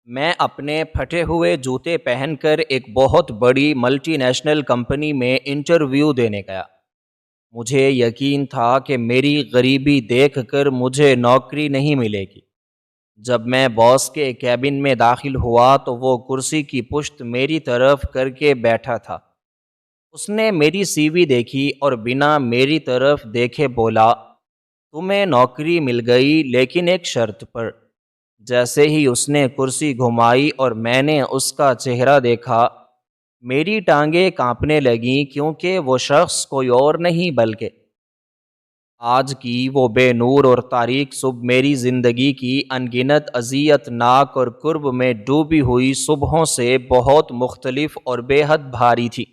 میں اپنے پھٹے ہوئے جوتے پہن کر ایک بہت بڑی ملٹی نیشنل کمپنی میں انٹرویو دینے گیا۔ مجھے یقین تھا کہ میری غریبی دیکھ کر مجھے نوکری نہیں ملے گی۔ جب میں باس کے کیبن میں داخل ہوا تو وہ کرسی کی پشت میری طرف کر کے بیٹھا تھا۔ اس نے میری سی وی دیکھی اور بنا میری طرف دیکھے بولا، تمہیں نوکری مل گئی لیکن ایک شرط پر۔ جیسے ہی اس نے کرسی گھمائی اور میں نے اس کا چہرہ دیکھا، میری ٹانگیں کانپنے لگیں، کیونکہ وہ شخص کوئی اور نہیں بلکہ آج کی وہ بے نور اور تاریک صبح میری زندگی کی انگنت اذیت ناک اور کرب میں ڈوبی ہوئی صبحوں سے بہت مختلف اور بے حد بھاری تھی۔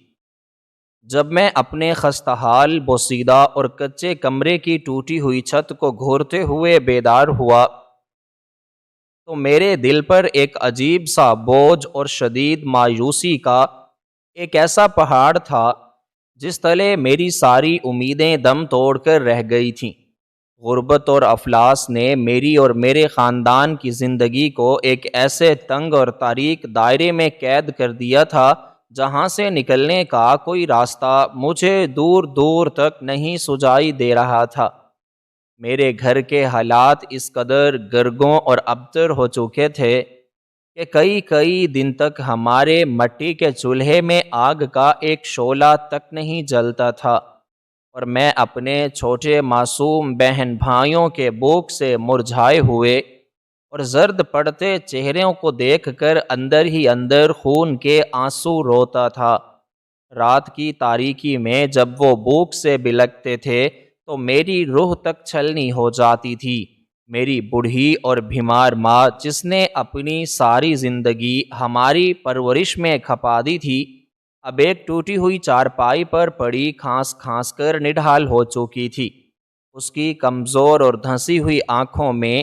جب میں اپنے خستحال بوسیدہ اور کچے کمرے کی ٹوٹی ہوئی چھت کو گھورتے ہوئے بیدار ہوا تو میرے دل پر ایک عجیب سا بوجھ اور شدید مایوسی کا ایک ایسا پہاڑ تھا جس تلے میری ساری امیدیں دم توڑ کر رہ گئی تھیں۔ غربت اور افلاس نے میری اور میرے خاندان کی زندگی کو ایک ایسے تنگ اور تاریک دائرے میں قید کر دیا تھا جہاں سے نکلنے کا کوئی راستہ مجھے دور دور تک نہیں سجائی دے رہا تھا۔ میرے گھر کے حالات اس قدر گرگوں اور ابتر ہو چکے تھے کہ کئی دن تک ہمارے مٹی کے چولہے میں آگ کا ایک شعلہ تک نہیں جلتا تھا، اور میں اپنے چھوٹے معصوم بہن بھائیوں کے بھوک سے مرجھائے ہوئے اور زرد پڑتے چہروں کو دیکھ کر اندر ہی اندر خون کے آنسو روتا تھا۔ رات کی تاریکی میں جب وہ بھوک سے بلکتے تھے تو میری روح تک چھلنی ہو جاتی تھی۔ میری بوڑھی اور بیمار ماں، جس نے اپنی ساری زندگی ہماری پرورش میں کھپا دی تھی، اب ایک ٹوٹی ہوئی چارپائی پر پڑی کھانس کھانس کر نڈھال ہو چکی تھی۔ اس کی کمزور اور دھنسی ہوئی آنکھوں میں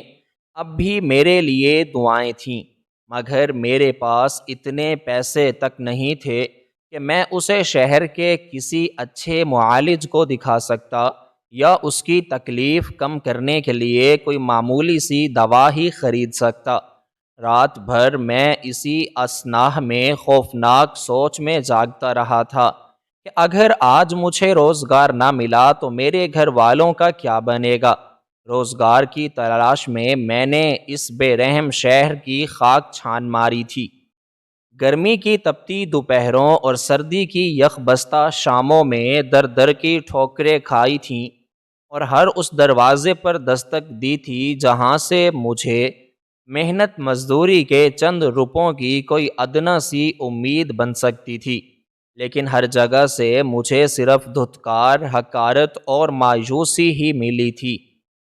اب بھی میرے لیے دعائیں تھیں، مگر میرے پاس اتنے پیسے تک نہیں تھے کہ میں اسے شہر کے کسی اچھے معالج کو دکھا سکتا یا اس کی تکلیف کم کرنے کے لیے کوئی معمولی سی دوا ہی خرید سکتا۔ رات بھر میں اسی اثناء میں خوفناک سوچ میں جاگتا رہا تھا کہ اگر آج مجھے روزگار نہ ملا تو میرے گھر والوں کا کیا بنے گا۔ روزگار کی تلاش میں نے اس بے رحم شہر کی خاک چھان ماری تھی۔ گرمی کی تپتی دوپہروں اور سردی کی یخ بستہ شاموں میں در در کی ٹھوکریں کھائی تھیں اور ہر اس دروازے پر دستک دی تھی جہاں سے مجھے محنت مزدوری کے چند روپوں کی کوئی ادنیٰ سی امید بن سکتی تھی، لیکن ہر جگہ سے مجھے صرف دھتکار، حقارت اور مایوسی ہی ملی تھی۔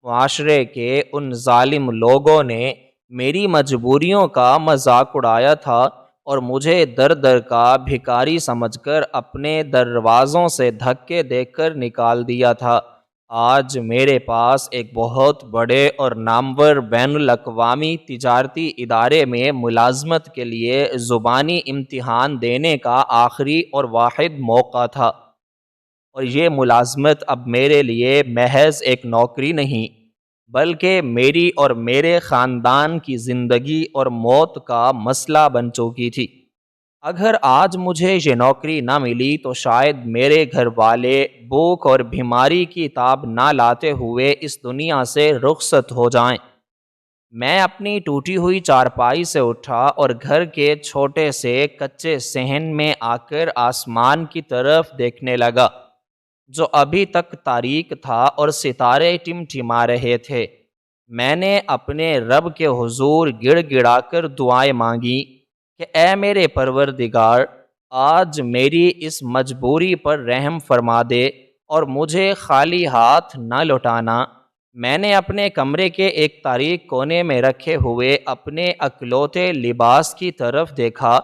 معاشرے کے ان ظالم لوگوں نے میری مجبوریوں کا مذاق اڑایا تھا اور مجھے در در کا بھکاری سمجھ کر اپنے دروازوں سے دھکے دے کر نکال دیا تھا۔ آج میرے پاس ایک بہت بڑے اور نامور بین الاقوامی تجارتی ادارے میں ملازمت کے لیے زبانی امتحان دینے کا آخری اور واحد موقع تھا، اور یہ ملازمت اب میرے لیے محض ایک نوکری نہیں بلکہ میری اور میرے خاندان کی زندگی اور موت کا مسئلہ بن چکی تھی۔ اگر آج مجھے یہ نوکری نہ ملی تو شاید میرے گھر والے بھوک اور بیماری کی تاب نہ لاتے ہوئے اس دنیا سے رخصت ہو جائیں۔ میں اپنی ٹوٹی ہوئی چارپائی سے اٹھا اور گھر کے چھوٹے سے کچے صحن میں آ کر آسمان کی طرف دیکھنے لگا جو ابھی تک تاریک تھا اور ستارے ٹمٹما رہے تھے۔ میں نے اپنے رب کے حضور گڑ گڑا کر دعائیں مانگی کہ اے میرے پروردگار، آج میری اس مجبوری پر رحم فرما دے اور مجھے خالی ہاتھ نہ لوٹانا۔ میں نے اپنے کمرے کے ایک تاریک کونے میں رکھے ہوئے اپنے اکلوتے لباس کی طرف دیکھا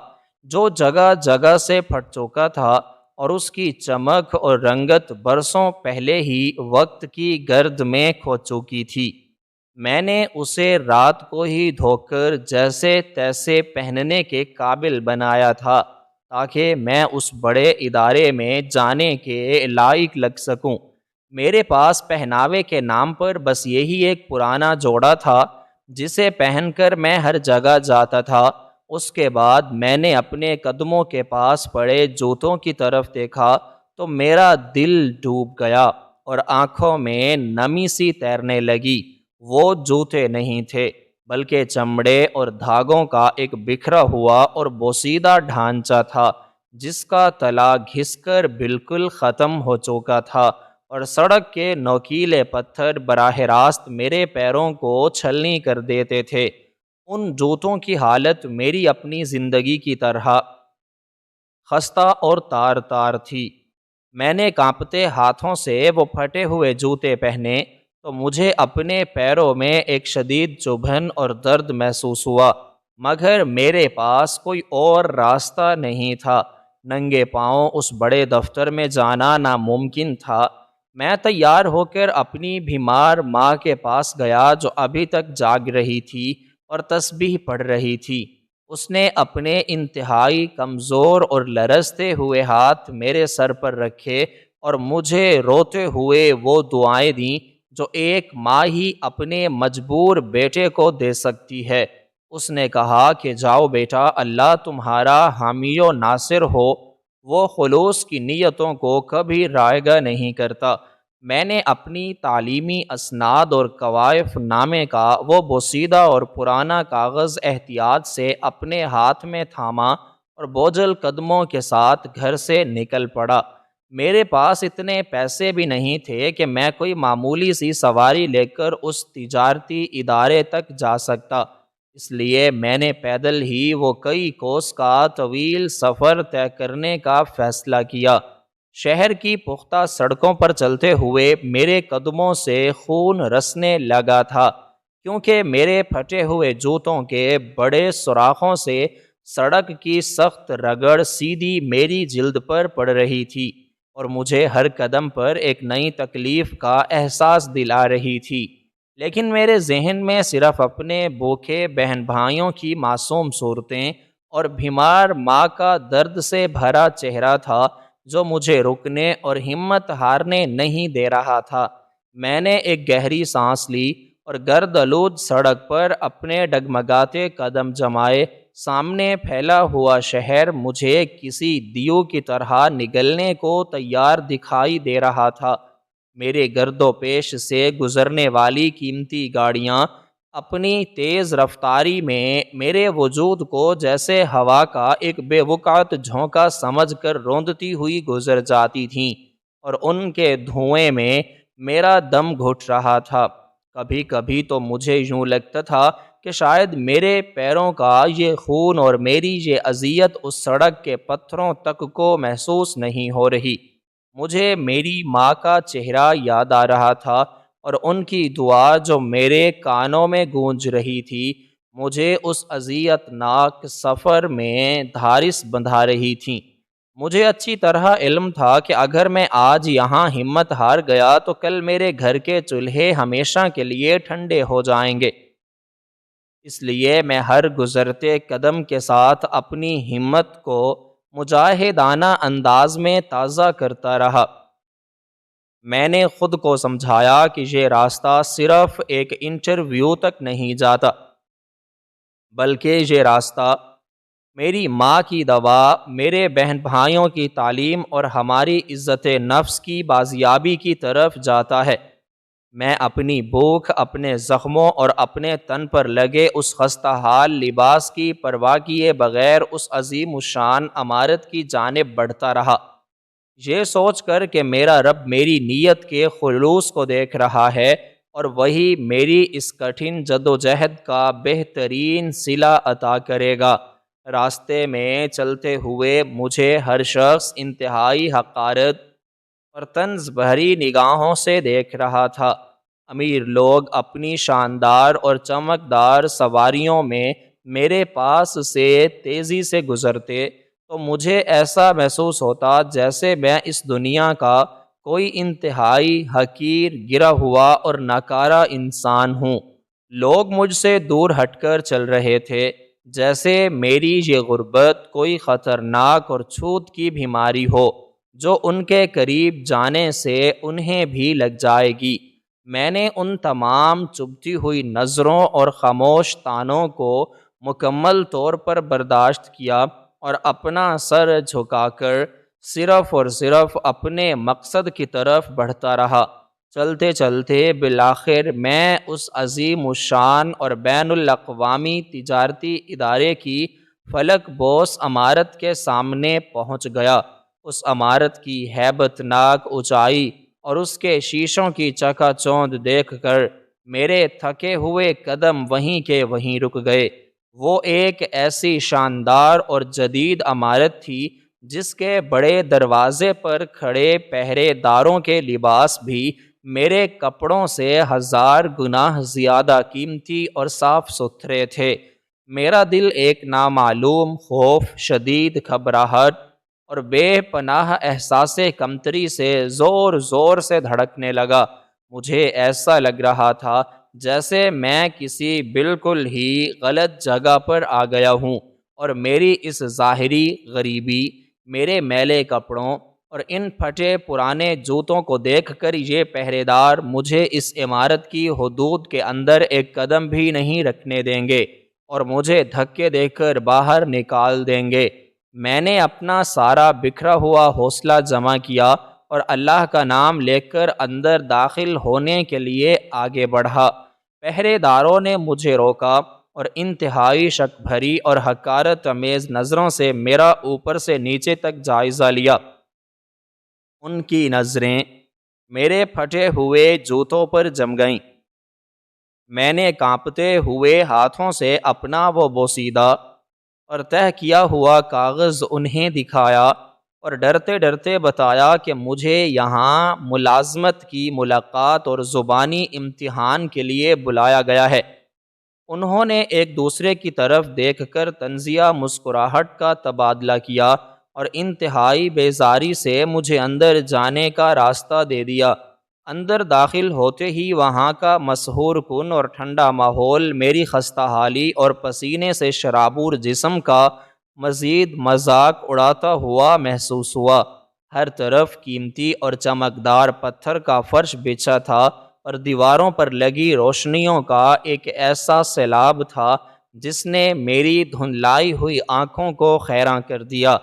جو جگہ جگہ سے پھٹ چکا تھا اور اس کی چمک اور رنگت برسوں پہلے ہی وقت کی گرد میں کھو چکی تھی۔ میں نے اسے رات کو ہی دھو کر جیسے تیسے پہننے کے قابل بنایا تھا تاکہ میں اس بڑے ادارے میں جانے کے لائق لگ سکوں۔ میرے پاس پہناوے کے نام پر بس یہی ایک پرانا جوڑا تھا جسے پہن کر میں ہر جگہ جاتا تھا اس کے بعد میں نے اپنے قدموں کے پاس پڑے جوتوں کی طرف دیکھا تو میرا دل ڈوب گیا اور آنکھوں میں نمی سی تیرنے لگی۔ وہ جوتے نہیں تھے بلکہ چمڑے اور دھاگوں کا ایک بکھرا ہوا اور بوسیدہ ڈھانچہ تھا جس کا تلا گھس کر بالکل ختم ہو چکا تھا، اور سڑک کے نوکیلے پتھر براہ راست میرے پیروں کو چھلنی کر دیتے تھے۔ ان جوتوں کی حالت میری اپنی زندگی کی طرح خستہ اور تار تار تھی۔ میں نے کانپتے ہاتھوں سے وہ پھٹے ہوئے جوتے پہنے تو مجھے اپنے پیروں میں ایک شدید چبھن اور درد محسوس ہوا، مگر میرے پاس کوئی اور راستہ نہیں تھا۔ ننگے پاؤں اس بڑے دفتر میں جانا ناممکن تھا۔ میں تیار ہو کر اپنی بیمار ماں کے پاس گیا جو ابھی تک جاگ رہی تھی اور تسبیح پڑھ رہی تھی۔ اس نے اپنے انتہائی کمزور اور لرزتے ہوئے ہاتھ میرے سر پر رکھے اور مجھے روتے ہوئے وہ دعائیں دیں جو ایک ماں ہی اپنے مجبور بیٹے کو دے سکتی ہے۔ اس نے کہا کہ جاؤ بیٹا، اللہ تمہارا حامی و ناصر ہو، وہ خلوص کی نیتوں کو کبھی رائگاں نہیں کرتا۔ میں نے اپنی تعلیمی اسناد اور کوائف نامے کا وہ بوسیدہ اور پرانا کاغذ احتیاط سے اپنے ہاتھ میں تھاما اور بوجھل قدموں کے ساتھ گھر سے نکل پڑا۔ میرے پاس اتنے پیسے بھی نہیں تھے کہ میں کوئی معمولی سی سواری لے کر اس تجارتی ادارے تک جا سکتا، اس لیے میں نے پیدل ہی وہ کئی کوس کا طویل سفر طے کرنے کا فیصلہ کیا۔ شہر کی پختہ سڑکوں پر چلتے ہوئے میرے قدموں سے خون رسنے لگا تھا، کیونکہ میرے پھٹے ہوئے جوتوں کے بڑے سوراخوں سے سڑک کی سخت رگڑ سیدھی میری جلد پر پڑ رہی تھی اور مجھے ہر قدم پر ایک نئی تکلیف کا احساس دلا رہی تھی۔ لیکن میرے ذہن میں صرف اپنے بوکھے بہن بھائیوں کی معصوم صورتیں اور بیمار ماں کا درد سے بھرا چہرہ تھا جو مجھے رکنے اور ہمت ہارنے نہیں دے رہا تھا۔ میں نے ایک گہری سانس لی اور گرد آلود سڑک پر اپنے ڈگمگاتے قدم جمائے۔ سامنے پھیلا ہوا شہر مجھے کسی دیو کی طرح نگلنے کو تیار دکھائی دے رہا تھا۔ میرے گرد و پیش سے گزرنے والی قیمتی گاڑیاں اپنی تیز رفتاری میں میرے وجود کو جیسے ہوا کا ایک بے وقعت جھونکا سمجھ کر روندتی ہوئی گزر جاتی تھیں، اور ان کے دھوئیں میں میرا دم گھٹ رہا تھا۔ کبھی کبھی تو مجھے یوں لگتا تھا کہ شاید میرے پیروں کا یہ خون اور میری یہ اذیت اس سڑک کے پتھروں تک کو محسوس نہیں ہو رہی۔ مجھے میری ماں کا چہرہ یاد آ رہا تھا اور ان کی دعا جو میرے کانوں میں گونج رہی تھی، مجھے اس اذیت ناک سفر میں دھارس بندھا رہی تھیں۔ مجھے اچھی طرح علم تھا کہ اگر میں آج یہاں ہمت ہار گیا تو کل میرے گھر کے چولہے ہمیشہ کے لیے ٹھنڈے ہو جائیں گے۔ اس لیے میں ہر گزرتے قدم کے ساتھ اپنی ہمت کو مجاہدانہ انداز میں تازہ کرتا رہا۔ میں نے خود کو سمجھایا کہ یہ راستہ صرف ایک انٹرویو تک نہیں جاتا، بلکہ یہ راستہ میری ماں کی دوا، میرے بہن بھائیوں کی تعلیم اور ہماری عزت نفس کی بازیابی کی طرف جاتا ہے۔ میں اپنی بھوک، اپنے زخموں اور اپنے تن پر لگے اس خستہ حال لباس کی پرواہ کیے بغیر اس عظیم الشان عمارت کی جانب بڑھتا رہا، یہ سوچ کر کہ میرا رب میری نیت کے خلوص کو دیکھ رہا ہے اور وہی میری اس کٹھن جدوجہد کا بہترین صلہ عطا کرے گا۔ راستے میں چلتے ہوئے مجھے ہر شخص انتہائی حقارت اور طنز بھری نگاہوں سے دیکھ رہا تھا۔ امیر لوگ اپنی شاندار اور چمکدار سواریوں میں میرے پاس سے تیزی سے گزرتے تو مجھے ایسا محسوس ہوتا جیسے میں اس دنیا کا کوئی انتہائی حقیر، گرا ہوا اور ناکارہ انسان ہوں۔ لوگ مجھ سے دور ہٹ کر چل رہے تھے، جیسے میری یہ غربت کوئی خطرناک اور چھوت کی بیماری ہو جو ان کے قریب جانے سے انہیں بھی لگ جائے گی۔ میں نے ان تمام چبھتی ہوئی نظروں اور خاموش تانوں کو مکمل طور پر برداشت کیا اور اپنا سر جھکا کر صرف اور صرف اپنے مقصد کی طرف بڑھتا رہا۔ چلتے چلتے بالآخر میں اس عظیم الشان اور بین الاقوامی تجارتی ادارے کی فلک بوس عمارت کے سامنے پہنچ گیا۔ اس عمارت کی ہیبت ناک اونچائی اور اس کے شیشوں کی چکا چوندھ دیکھ کر میرے تھکے ہوئے قدم وہیں کے وہیں رک گئے۔ وہ ایک ایسی شاندار اور جدید عمارت تھی جس کے بڑے دروازے پر کھڑے پہرے داروں کے لباس بھی میرے کپڑوں سے 1000 گنا زیادہ قیمتی اور صاف ستھرے تھے۔ میرا دل ایک نامعلوم خوف، شدید گھبراہٹ اور بے پناہ احساس کمتری سے زور زور سے دھڑکنے لگا۔ مجھے ایسا لگ رہا تھا جیسے میں کسی بالکل ہی غلط جگہ پر آ گیا ہوں، اور میری اس ظاہری غریبی، میرے میلے کپڑوں اور ان پھٹے پرانے جوتوں کو دیکھ کر یہ پہرے دار مجھے اس عمارت کی حدود کے اندر ایک قدم بھی نہیں رکھنے دیں گے اور مجھے دھکے دے کر باہر نکال دیں گے۔ میں نے اپنا سارا بکھرا ہوا حوصلہ جمع کیا اور اللہ کا نام لے کر اندر داخل ہونے کے لیے آگے بڑھا۔ پہرے داروں نے مجھے روکا اور انتہائی شک بھری اور حقارت آمیز نظروں سے میرا اوپر سے نیچے تک جائزہ لیا۔ ان کی نظریں میرے پھٹے ہوئے جوتوں پر جم گئیں۔ میں نے کانپتے ہوئے ہاتھوں سے اپنا وہ بوسیدہ اور تہہ کیا ہوا کاغذ انہیں دکھایا اور ڈرتے ڈرتے بتایا کہ مجھے یہاں ملازمت کی ملاقات اور زبانی امتحان کے لیے بلایا گیا ہے۔ انہوں نے ایک دوسرے کی طرف دیکھ کر طنزیہ مسکراہٹ کا تبادلہ کیا اور انتہائی بیزاری سے مجھے اندر جانے کا راستہ دے دیا۔ اندر داخل ہوتے ہی وہاں کا مسحور کن اور ٹھنڈا ماحول میری خستہ حالی اور پسینے سے شرابور جسم کا مزید مذاق اڑاتا ہوا محسوس ہوا۔ ہر طرف قیمتی اور چمکدار پتھر کا فرش بچھا تھا اور دیواروں پر لگی روشنیوں کا ایک ایسا سیلاب تھا جس نے میری دھندلائی ہوئی آنکھوں کو خیراں کر دیا۔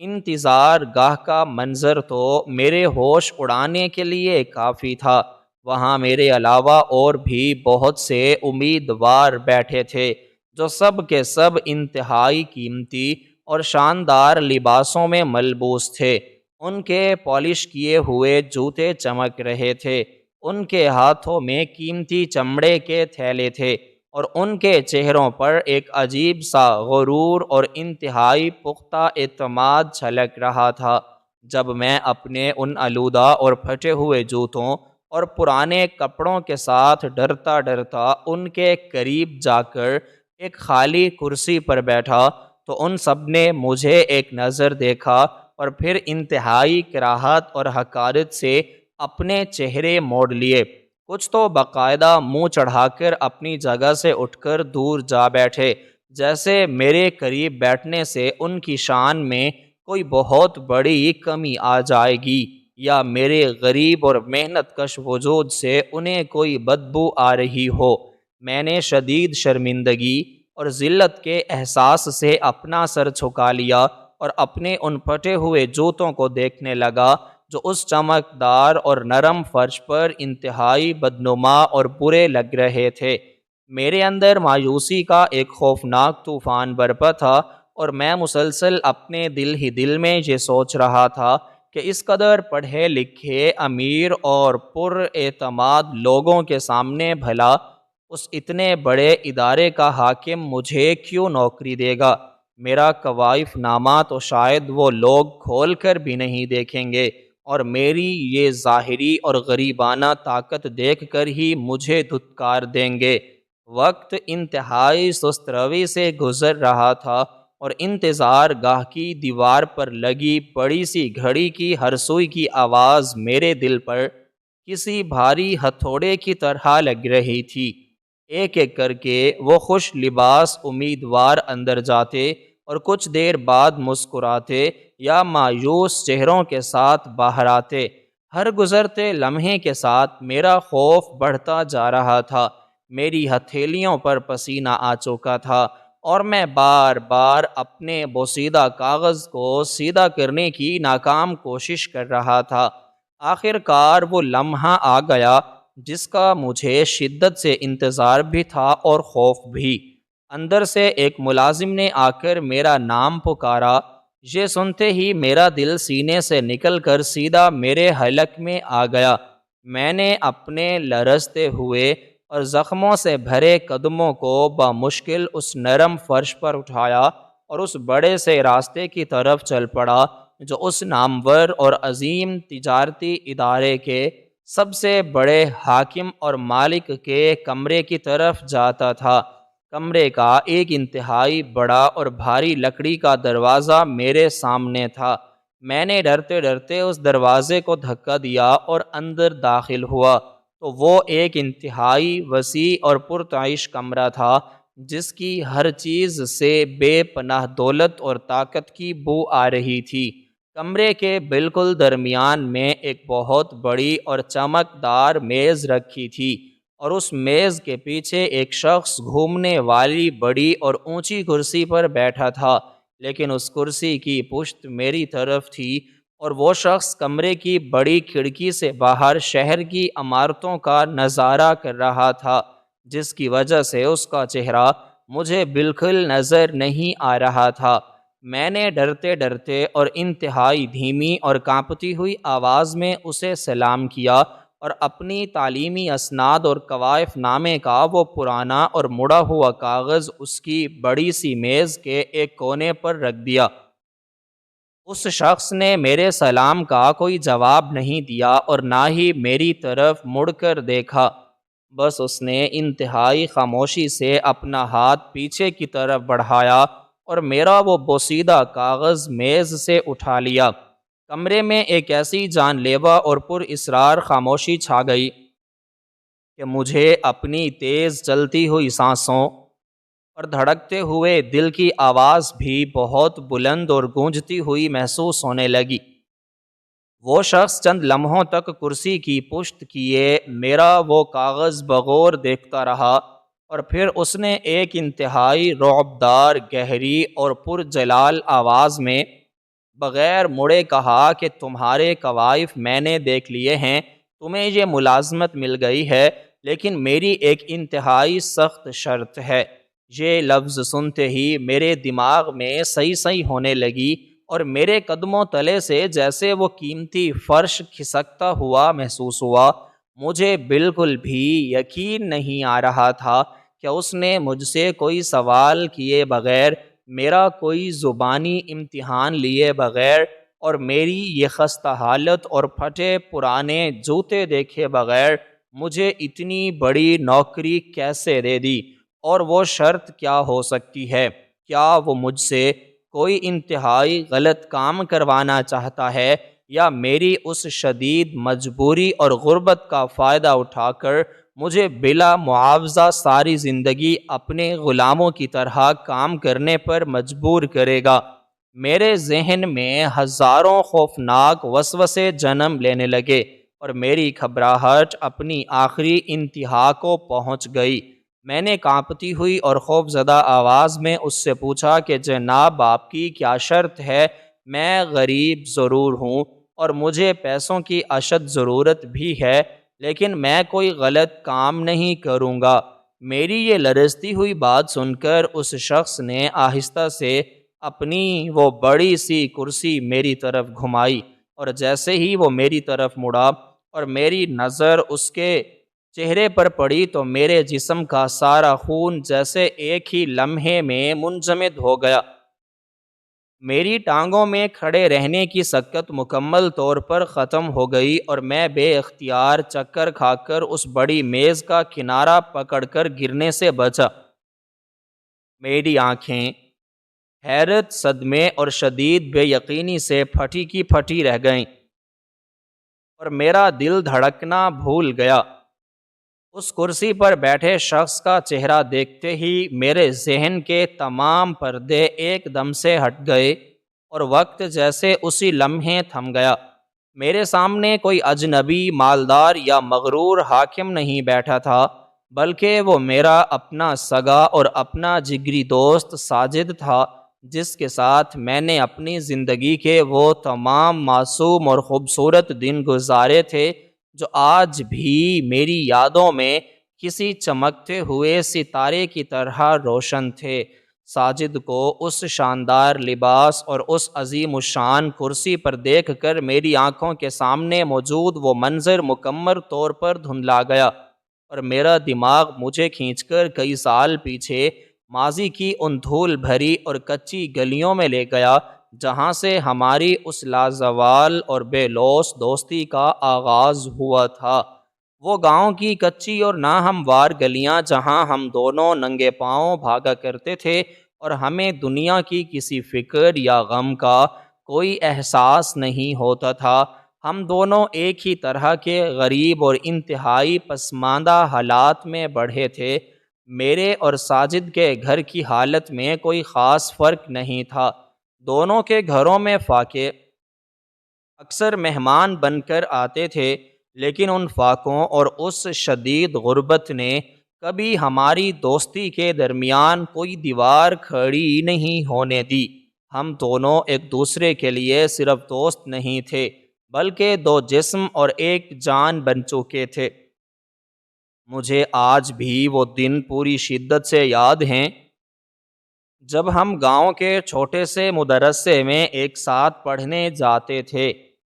انتظار گاہ کا منظر تو میرے ہوش اڑانے کے لیے کافی تھا۔ وہاں میرے علاوہ اور بھی بہت سے امیدوار بیٹھے تھے جو سب کے سب انتہائی قیمتی اور شاندار لباسوں میں ملبوس تھے۔ ان کے پالش کیے ہوئے جوتے چمک رہے تھے، ان کے ہاتھوں میں قیمتی چمڑے کے تھیلے تھے اور ان کے چہروں پر ایک عجیب سا غرور اور انتہائی پختہ اعتماد جھلک رہا تھا۔ جب میں اپنے ان آلودہ اور پھٹے ہوئے جوتوں اور پرانے کپڑوں کے ساتھ ڈرتا ڈرتا ان کے قریب جا کر ایک خالی کرسی پر بیٹھا تو ان سب نے مجھے ایک نظر دیکھا اور پھر انتہائی کراہت اور حقارت سے اپنے چہرے موڑ لیے۔ کچھ تو باقاعدہ منہ چڑھا کر اپنی جگہ سے اٹھ کر دور جا بیٹھے، جیسے میرے قریب بیٹھنے سے ان کی شان میں کوئی بہت بڑی کمی آ جائے گی یا میرے غریب اور محنت کش وجود سے انہیں کوئی بدبو آ رہی ہو۔ میں نے شدید شرمندگی اور ذلت کے احساس سے اپنا سر جھکا لیا اور اپنے ان پھٹے ہوئے جوتوں کو دیکھنے لگا جو اس چمکدار اور نرم فرش پر انتہائی بدنما اور برے لگ رہے تھے۔ میرے اندر مایوسی کا ایک خوفناک طوفان برپا تھا اور میں مسلسل اپنے دل ہی دل میں یہ سوچ رہا تھا کہ اس قدر پڑھے لکھے، امیر اور پر اعتماد لوگوں کے سامنے بھلا اس اتنے بڑے ادارے کا حاکم مجھے کیوں نوکری دے گا؟ میرا کوائف نامہ تو شاید وہ لوگ کھول کر بھی نہیں دیکھیں گے اور میری یہ ظاہری اور غریبانہ طاقت دیکھ کر ہی مجھے دھتکار دیں گے۔ وقت انتہائی سست روی سے گزر رہا تھا اور انتظار گاہ کی دیوار پر لگی بڑی سی گھڑی کی ہر سوئی کی آواز میرے دل پر کسی بھاری ہتھوڑے کی طرح لگ رہی تھی۔ ایک ایک کر کے وہ خوش لباس امیدوار اندر جاتے اور کچھ دیر بعد مسکراتے یا مایوس چہروں کے ساتھ باہر آتے۔ ہر گزرتے لمحے کے ساتھ میرا خوف بڑھتا جا رہا تھا۔ میری ہتھیلیوں پر پسینہ آ چکا تھا اور میں بار بار اپنے بوسیدہ کاغذ کو سیدھا کرنے کی ناکام کوشش کر رہا تھا۔ آخر کار وہ لمحہ آ گیا جس کا مجھے شدت سے انتظار بھی تھا اور خوف بھی۔ اندر سے ایک ملازم نے آ کر میرا نام پکارا۔ یہ سنتے ہی میرا دل سینے سے نکل کر سیدھا میرے حلق میں آ گیا۔ میں نے اپنے لرزتے ہوئے اور زخموں سے بھرے قدموں کو بمشکل اس نرم فرش پر اٹھایا اور اس بڑے سے راستے کی طرف چل پڑا جو اس نامور اور عظیم تجارتی ادارے کے سب سے بڑے حاکم اور مالک کے کمرے کی طرف جاتا تھا۔ کمرے کا ایک انتہائی بڑا اور بھاری لکڑی کا دروازہ میرے سامنے تھا۔ میں نے ڈرتے ڈرتے اس دروازے کو دھکا دیا اور اندر داخل ہوا تو وہ ایک انتہائی وسیع اور پرتعیش کمرہ تھا جس کی ہر چیز سے بے پناہ دولت اور طاقت کی بو آ رہی تھی۔ کمرے کے بالکل درمیان میں ایک بہت بڑی اور چمکدار میز رکھی تھی اور اس میز کے پیچھے ایک شخص گھومنے والی بڑی اور اونچی کرسی پر بیٹھا تھا، لیکن اس کرسی کی پشت میری طرف تھی اور وہ شخص کمرے کی بڑی کھڑکی سے باہر شہر کی عمارتوں کا نظارہ کر رہا تھا، جس کی وجہ سے اس کا چہرہ مجھے بالکل نظر نہیں آ رہا تھا۔ میں نے ڈرتے ڈرتے اور انتہائی دھیمی اور کانپتی ہوئی آواز میں اسے سلام کیا اور اپنی تعلیمی اسناد اور کوائف نامے کا وہ پرانا اور مڑا ہوا کاغذ اس کی بڑی سی میز کے ایک کونے پر رکھ دیا۔ اس شخص نے میرے سلام کا کوئی جواب نہیں دیا اور نہ ہی میری طرف مڑ کر دیکھا، بس اس نے انتہائی خاموشی سے اپنا ہاتھ پیچھے کی طرف بڑھایا اور میرا وہ بوسیدہ کاغذ میز سے اٹھا لیا۔ کمرے میں ایک ایسی جان لیوا اور پر اسرار خاموشی چھا گئی کہ مجھے اپنی تیز چلتی ہوئی سانسوں اور دھڑکتے ہوئے دل کی آواز بھی بہت بلند اور گونجتی ہوئی محسوس ہونے لگی۔ وہ شخص چند لمحوں تک کرسی کی پشت کیے میرا وہ کاغذ بغور دیکھتا رہا اور پھر اس نے ایک انتہائی رعبدار، گہری اور پرجلال آواز میں بغیر مڑے کہا کہ تمہارے کوائف میں نے دیکھ لیے ہیں، تمہیں یہ ملازمت مل گئی ہے، لیکن میری ایک انتہائی سخت شرط ہے۔ یہ لفظ سنتے ہی میرے دماغ میں صحیح ہونے لگی اور میرے قدموں تلے سے جیسے وہ قیمتی فرش کھسکتا ہوا محسوس ہوا۔ مجھے بالکل بھی یقین نہیں آ رہا تھا کہ اس نے مجھ سے کوئی سوال کیے بغیر، میرا کوئی زبانی امتحان لیے بغیر اور میری یہ خستہ حالت اور پھٹے پرانے جوتے دیکھے بغیر مجھے اتنی بڑی نوکری کیسے دے دی، اور وہ شرط کیا ہو سکتی ہے؟ کیا وہ مجھ سے کوئی انتہائی غلط کام کروانا چاہتا ہے یا میری اس شدید مجبوری اور غربت کا فائدہ اٹھا کر مجھے بلا معاوضہ ساری زندگی اپنے غلاموں کی طرح کام کرنے پر مجبور کرے گا؟ میرے ذہن میں ہزاروں خوفناک وسوسے جنم لینے لگے اور میری گھبراہٹ اپنی آخری انتہا کو پہنچ گئی۔ میں نے کانپتی ہوئی اور خوف زدہ آواز میں اس سے پوچھا کہ جناب آپ کی کیا شرط ہے؟ میں غریب ضرور ہوں اور مجھے پیسوں کی اشد ضرورت بھی ہے، لیکن میں کوئی غلط کام نہیں کروں گا۔ میری یہ لرزتی ہوئی بات سن کر اس شخص نے آہستہ سے اپنی وہ بڑی سی کرسی میری طرف گھمائی اور جیسے ہی وہ میری طرف مڑا اور میری نظر اس کے چہرے پر پڑی تو میرے جسم کا سارا خون جیسے ایک ہی لمحے میں منجمد ہو گیا۔ میری ٹانگوں میں کھڑے رہنے کی سکت مکمل طور پر ختم ہو گئی اور میں بے اختیار چکر کھا کر اس بڑی میز کا کنارہ پکڑ کر گرنے سے بچا۔ میری آنکھیں حیرت، صدمے اور شدید بے یقینی سے پھٹی کی پھٹی رہ گئیں اور میرا دل دھڑکنا بھول گیا۔ اس کرسی پر بیٹھے شخص کا چہرہ دیکھتے ہی میرے ذہن کے تمام پردے ایک دم سے ہٹ گئے اور وقت جیسے اسی لمحے تھم گیا۔ میرے سامنے کوئی اجنبی، مالدار یا مغرور حاکم نہیں بیٹھا تھا، بلکہ وہ میرا اپنا سگا اور اپنا جگری دوست ساجد تھا، جس کے ساتھ میں نے اپنی زندگی کے وہ تمام معصوم اور خوبصورت دن گزارے تھے جو آج بھی میری یادوں میں کسی چمکتے ہوئے ستارے کی طرح روشن تھے۔ ساجد کو اس شاندار لباس اور اس عظیم الشان کرسی پر دیکھ کر میری آنکھوں کے سامنے موجود وہ منظر مکمل طور پر دھندلا گیا، اور میرا دماغ مجھے کھینچ کر کئی سال پیچھے ماضی کی ان دھول بھری اور کچی گلیوں میں لے گیا جہاں سے ہماری اس لازوال اور بے لوث دوستی کا آغاز ہوا تھا۔ وہ گاؤں کی کچی اور ناہموار گلیاں جہاں ہم دونوں ننگے پاؤں بھاگا کرتے تھے اور ہمیں دنیا کی کسی فکر یا غم کا کوئی احساس نہیں ہوتا تھا۔ ہم دونوں ایک ہی طرح کے غریب اور انتہائی پسماندہ حالات میں بڑھے تھے۔ میرے اور ساجد کے گھر کی حالت میں کوئی خاص فرق نہیں تھا۔ دونوں کے گھروں میں فاقے اکثر مہمان بن کر آتے تھے، لیکن ان فاقوں اور اس شدید غربت نے کبھی ہماری دوستی کے درمیان کوئی دیوار کھڑی نہیں ہونے دی۔ ہم دونوں ایک دوسرے کے لیے صرف دوست نہیں تھے، بلکہ دو جسم اور ایک جان بن چکے تھے۔ مجھے آج بھی وہ دن پوری شدت سے یاد ہیں جب ہم گاؤں کے چھوٹے سے مدرسے میں ایک ساتھ پڑھنے جاتے تھے۔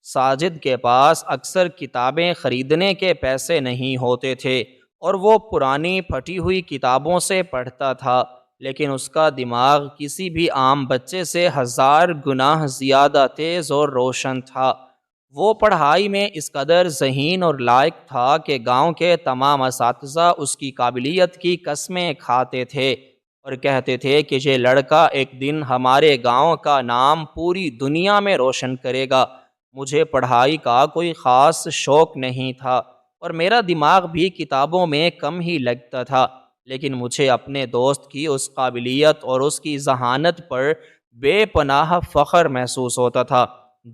ساجد کے پاس اکثر کتابیں خریدنے کے پیسے نہیں ہوتے تھے اور وہ پرانی پھٹی ہوئی کتابوں سے پڑھتا تھا، لیکن اس کا دماغ کسی بھی عام بچے سے 1000 گنا زیادہ تیز اور روشن تھا۔ وہ پڑھائی میں اس قدر ذہین اور لائق تھا کہ گاؤں کے تمام اساتذہ اس کی قابلیت کی قسمیں کھاتے تھے اور کہتے تھے کہ یہ لڑکا ایک دن ہمارے گاؤں کا نام پوری دنیا میں روشن کرے گا۔ مجھے پڑھائی کا کوئی خاص شوق نہیں تھا اور میرا دماغ بھی کتابوں میں کم ہی لگتا تھا، لیکن مجھے اپنے دوست کی اس قابلیت اور اس کی ذہانت پر بے پناہ فخر محسوس ہوتا تھا۔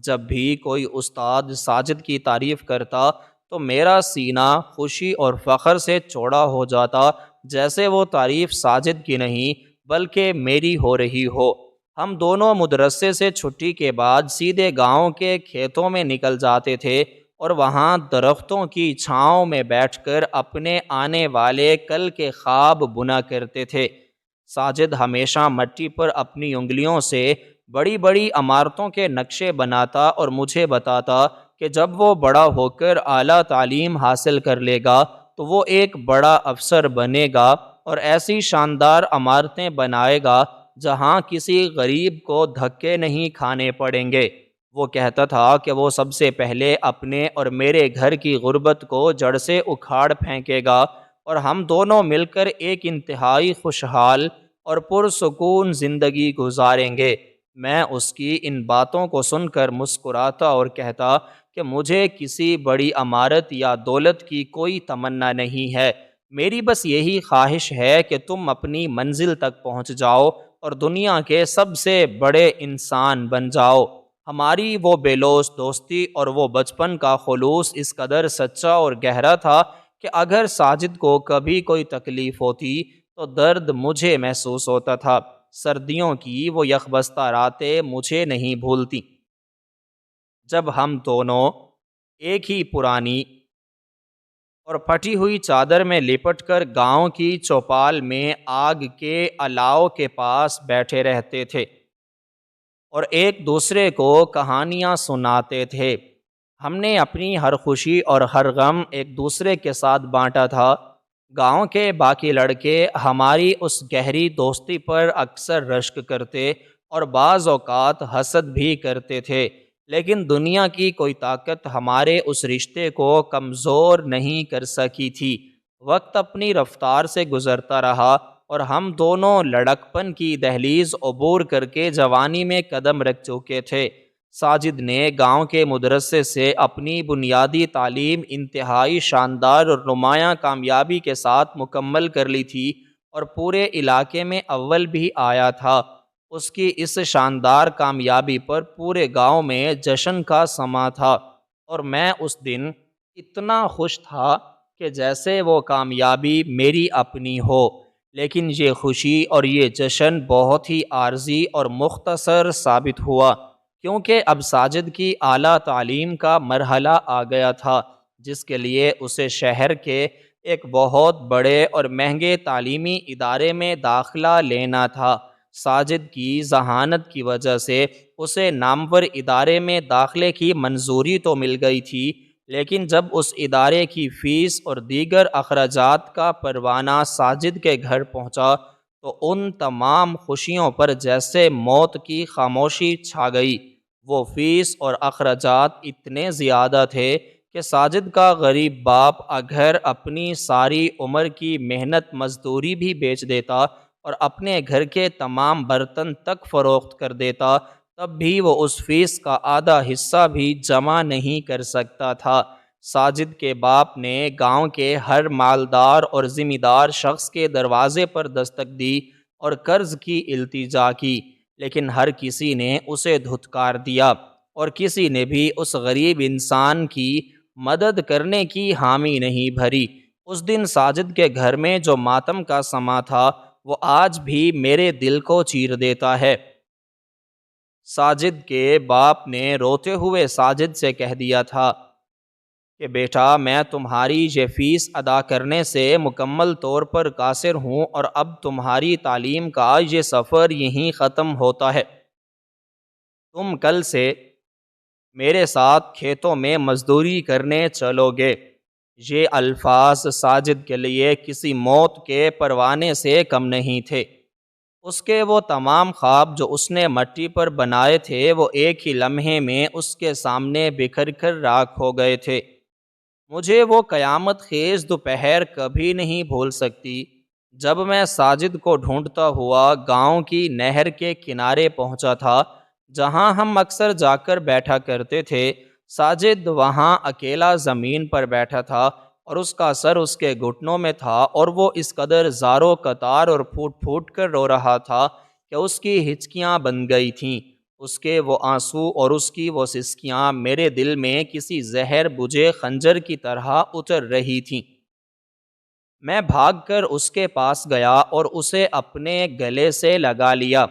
جب بھی کوئی استاد ساجد کی تعریف کرتا تو میرا سینہ خوشی اور فخر سے چوڑا ہو جاتا، جیسے وہ تعریف ساجد کی نہیں بلکہ میری ہو رہی ہو۔ ہم دونوں مدرسے سے چھٹی کے بعد سیدھے گاؤں کے کھیتوں میں نکل جاتے تھے اور وہاں درختوں کی چھاؤں میں بیٹھ کر اپنے آنے والے کل کے خواب بنا کرتے تھے۔ ساجد ہمیشہ مٹی پر اپنی انگلیوں سے بڑی بڑی عمارتوں کے نقشے بناتا اور مجھے بتاتا کہ جب وہ بڑا ہو کر اعلیٰ تعلیم حاصل کر لے گا تو وہ ایک بڑا افسر بنے گا اور ایسی شاندار عمارتیں بنائے گا جہاں کسی غریب کو دھکے نہیں کھانے پڑیں گے۔ وہ کہتا تھا کہ وہ سب سے پہلے اپنے اور میرے گھر کی غربت کو جڑ سے اکھاڑ پھینکے گا اور ہم دونوں مل کر ایک انتہائی خوشحال اور پرسکون زندگی گزاریں گے۔ میں اس کی ان باتوں کو سن کر مسکراتا اور کہتا کہ مجھے کسی بڑی عمارت یا دولت کی کوئی تمنا نہیں ہے، میری بس یہی خواہش ہے کہ تم اپنی منزل تک پہنچ جاؤ اور دنیا کے سب سے بڑے انسان بن جاؤ۔ ہماری وہ بے لوث دوستی اور وہ بچپن کا خلوص اس قدر سچا اور گہرا تھا کہ اگر ساجد کو کبھی کوئی تکلیف ہوتی تو درد مجھے محسوس ہوتا تھا۔ سردیوں کی وہ یخبستہ راتیں مجھے نہیں بھولتی جب ہم دونوں ایک ہی پرانی اور پھٹی ہوئی چادر میں لپٹ کر گاؤں کی چوپال میں آگ کے الاؤ کے پاس بیٹھے رہتے تھے اور ایک دوسرے کو کہانیاں سناتے تھے۔ ہم نے اپنی ہر خوشی اور ہر غم ایک دوسرے کے ساتھ بانٹا تھا۔ گاؤں کے باقی لڑکے ہماری اس گہری دوستی پر اکثر رشک کرتے اور بعض اوقات حسد بھی کرتے تھے، لیکن دنیا کی کوئی طاقت ہمارے اس رشتے کو کمزور نہیں کر سکی تھی۔ وقت اپنی رفتار سے گزرتا رہا اور ہم دونوں لڑکپن کی دہلیز عبور کر کے جوانی میں قدم رکھ چکے تھے۔ ساجد نے گاؤں کے مدرسے سے اپنی بنیادی تعلیم انتہائی شاندار اور نمایاں کامیابی کے ساتھ مکمل کر لی تھی اور پورے علاقے میں اول بھی آیا تھا۔ اس کی اس شاندار کامیابی پر پورے گاؤں میں جشن کا سماں تھا اور میں اس دن اتنا خوش تھا کہ جیسے وہ کامیابی میری اپنی ہو، لیکن یہ خوشی اور یہ جشن بہت ہی عارضی اور مختصر ثابت ہوا، کیونکہ اب ساجد کی اعلیٰ تعلیم کا مرحلہ آ گیا تھا، جس کے لیے اسے شہر کے ایک بہت بڑے اور مہنگے تعلیمی ادارے میں داخلہ لینا تھا۔ ساجد کی ذہانت کی وجہ سے اسے نامور ادارے میں داخلے کی منظوری تو مل گئی تھی، لیکن جب اس ادارے کی فیس اور دیگر اخراجات کا پروانہ ساجد کے گھر پہنچا تو ان تمام خوشیوں پر جیسے موت کی خاموشی چھا گئی۔ وہ فیس اور اخراجات اتنے زیادہ تھے کہ ساجد کا غریب باپ اگر اپنی ساری عمر کی محنت مزدوری بھی بیچ دیتا اور اپنے گھر کے تمام برتن تک فروخت کر دیتا، تب بھی وہ اس فیس کا آدھا حصہ بھی جمع نہیں کر سکتا تھا۔ ساجد کے باپ نے گاؤں کے ہر مالدار اور ذمہ دار شخص کے دروازے پر دستک دی اور قرض کی التجا کی، لیکن ہر کسی نے اسے دھتکار دیا اور کسی نے بھی اس غریب انسان کی مدد کرنے کی حامی نہیں بھری۔ اس دن ساجد کے گھر میں جو ماتم کا سما تھا وہ آج بھی میرے دل کو چیر دیتا ہے۔ ساجد کے باپ نے روتے ہوئے ساجد سے کہہ دیا تھا کہ بیٹا، میں تمہاری یہ فیس ادا کرنے سے مکمل طور پر قاصر ہوں اور اب تمہاری تعلیم کا یہ سفر یہیں ختم ہوتا ہے۔ تم کل سے میرے ساتھ کھیتوں میں مزدوری کرنے چلو گے۔ یہ الفاظ ساجد کے لیے کسی موت کے پروانے سے کم نہیں تھے۔ اس کے وہ تمام خواب جو اس نے مٹی پر بنائے تھے وہ ایک ہی لمحے میں اس کے سامنے بکھر کر راکھ ہو گئے تھے۔ مجھے وہ قیامت خیز دوپہر کبھی نہیں بھول سکتی جب میں ساجد کو ڈھونڈتا ہوا گاؤں کی نہر کے کنارے پہنچا تھا، جہاں ہم اکثر جا کر بیٹھا کرتے تھے۔ ساجد وہاں اکیلا زمین پر بیٹھا تھا اور اس کا سر اس کے گھٹنوں میں تھا، اور وہ اس قدر زارو قطار اور پھوٹ پھوٹ کر رو رہا تھا کہ اس کی ہچکیاں بن گئی تھیں۔ اس کے وہ آنسو اور اس کی وہ سسکیاں میرے دل میں کسی زہر بجھے خنجر کی طرح اتر رہی تھیں۔ میں بھاگ کر اس کے پاس گیا اور اسے اپنے گلے سے لگا لیا۔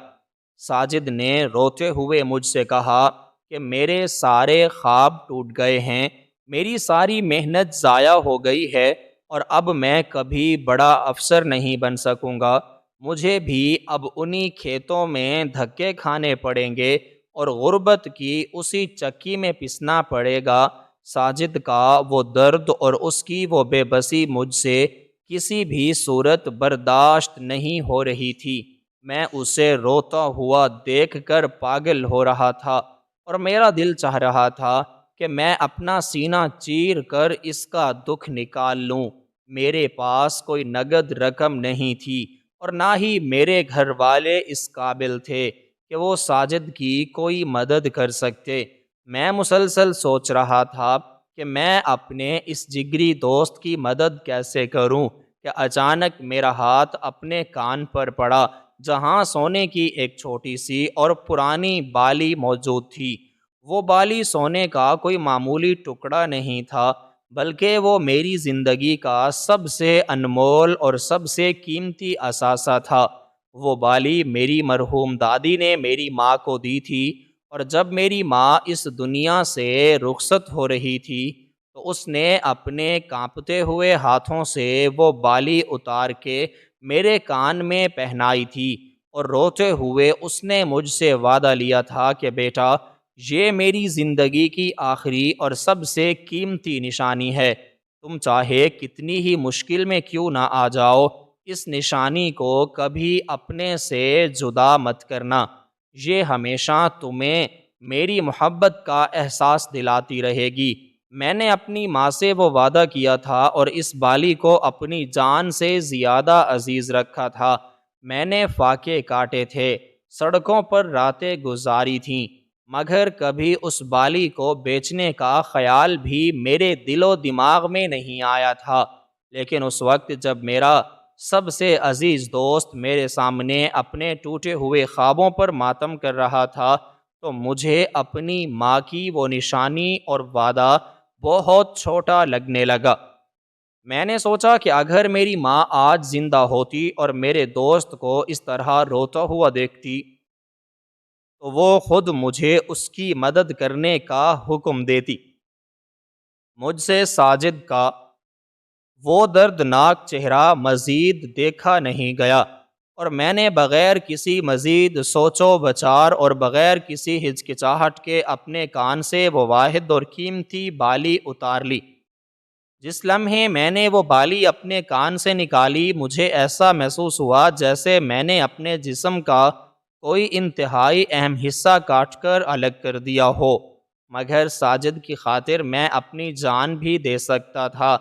ساجد نے روتے ہوئے مجھ سے کہا کہ میرے سارے خواب ٹوٹ گئے ہیں، میری ساری محنت ضائع ہو گئی ہے، اور اب میں کبھی بڑا افسر نہیں بن سکوں گا۔ مجھے بھی اب انہی کھیتوں میں دھکے کھانے پڑیں گے اور غربت کی اسی چکی میں پسنا پڑے گا۔ ساجد کا وہ درد اور اس کی وہ بے بسی مجھ سے کسی بھی صورت برداشت نہیں ہو رہی تھی۔ میں اسے روتا ہوا دیکھ کر پاگل ہو رہا تھا اور میرا دل چاہ رہا تھا کہ میں اپنا سینہ چیر کر اس کا دکھ نکال لوں۔ میرے پاس کوئی نقد رقم نہیں تھی اور نہ ہی میرے گھر والے اس قابل تھے کہ وہ ساجد کی کوئی مدد کر سکتے۔ میں مسلسل سوچ رہا تھا کہ میں اپنے اس جگری دوست کی مدد کیسے کروں کہ اچانک میرا ہاتھ اپنے کان پر پڑا، جہاں سونے کی ایک چھوٹی سی اور پرانی بالی موجود تھی۔ وہ بالی سونے کا کوئی معمولی ٹکڑا نہیں تھا، بلکہ وہ میری زندگی کا سب سے انمول اور سب سے قیمتی اثاثہ تھا۔ وہ بالی میری مرحوم دادی نے میری ماں کو دی تھی، اور جب میری ماں اس دنیا سے رخصت ہو رہی تھی تو اس نے اپنے کانپتے ہوئے ہاتھوں سے وہ بالی اتار کے میرے کان میں پہنائی تھی، اور روتے ہوئے اس نے مجھ سے وعدہ لیا تھا کہ بیٹا، یہ میری زندگی کی آخری اور سب سے قیمتی نشانی ہے۔ تم چاہے کتنی ہی مشکل میں کیوں نہ آ جاؤ، اس نشانی کو کبھی اپنے سے جدا مت کرنا۔ یہ ہمیشہ تمہیں میری محبت کا احساس دلاتی رہے گی۔ میں نے اپنی ماں سے وہ وعدہ کیا تھا اور اس بالی کو اپنی جان سے زیادہ عزیز رکھا تھا۔ میں نے فاقے کاٹے تھے، سڑکوں پر راتیں گزاری تھیں، مگر کبھی اس بالی کو بیچنے کا خیال بھی میرے دل و دماغ میں نہیں آیا تھا۔ لیکن اس وقت جب میرا سب سے عزیز دوست میرے سامنے اپنے ٹوٹے ہوئے خوابوں پر ماتم کر رہا تھا تو مجھے اپنی ماں کی وہ نشانی اور وعدہ بہت چھوٹا لگنے لگا۔ میں نے سوچا کہ اگر میری ماں آج زندہ ہوتی اور میرے دوست کو اس طرح روتا ہوا دیکھتی تو وہ خود مجھے اس کی مدد کرنے کا حکم دیتی۔ مجھ سے ساجد کا وہ دردناک چہرہ مزید دیکھا نہیں گیا، اور میں نے بغیر کسی مزید سوچ و بچار اور بغیر کسی ہچکچاہٹ کے اپنے کان سے وہ واحد اور قیمتی بالی اتار لی۔ جس لمحے میں نے وہ بالی اپنے کان سے نکالی، مجھے ایسا محسوس ہوا جیسے میں نے اپنے جسم کا کوئی انتہائی اہم حصہ کاٹ کر الگ کر دیا ہو، مگر ساجد کی خاطر میں اپنی جان بھی دے سکتا تھا۔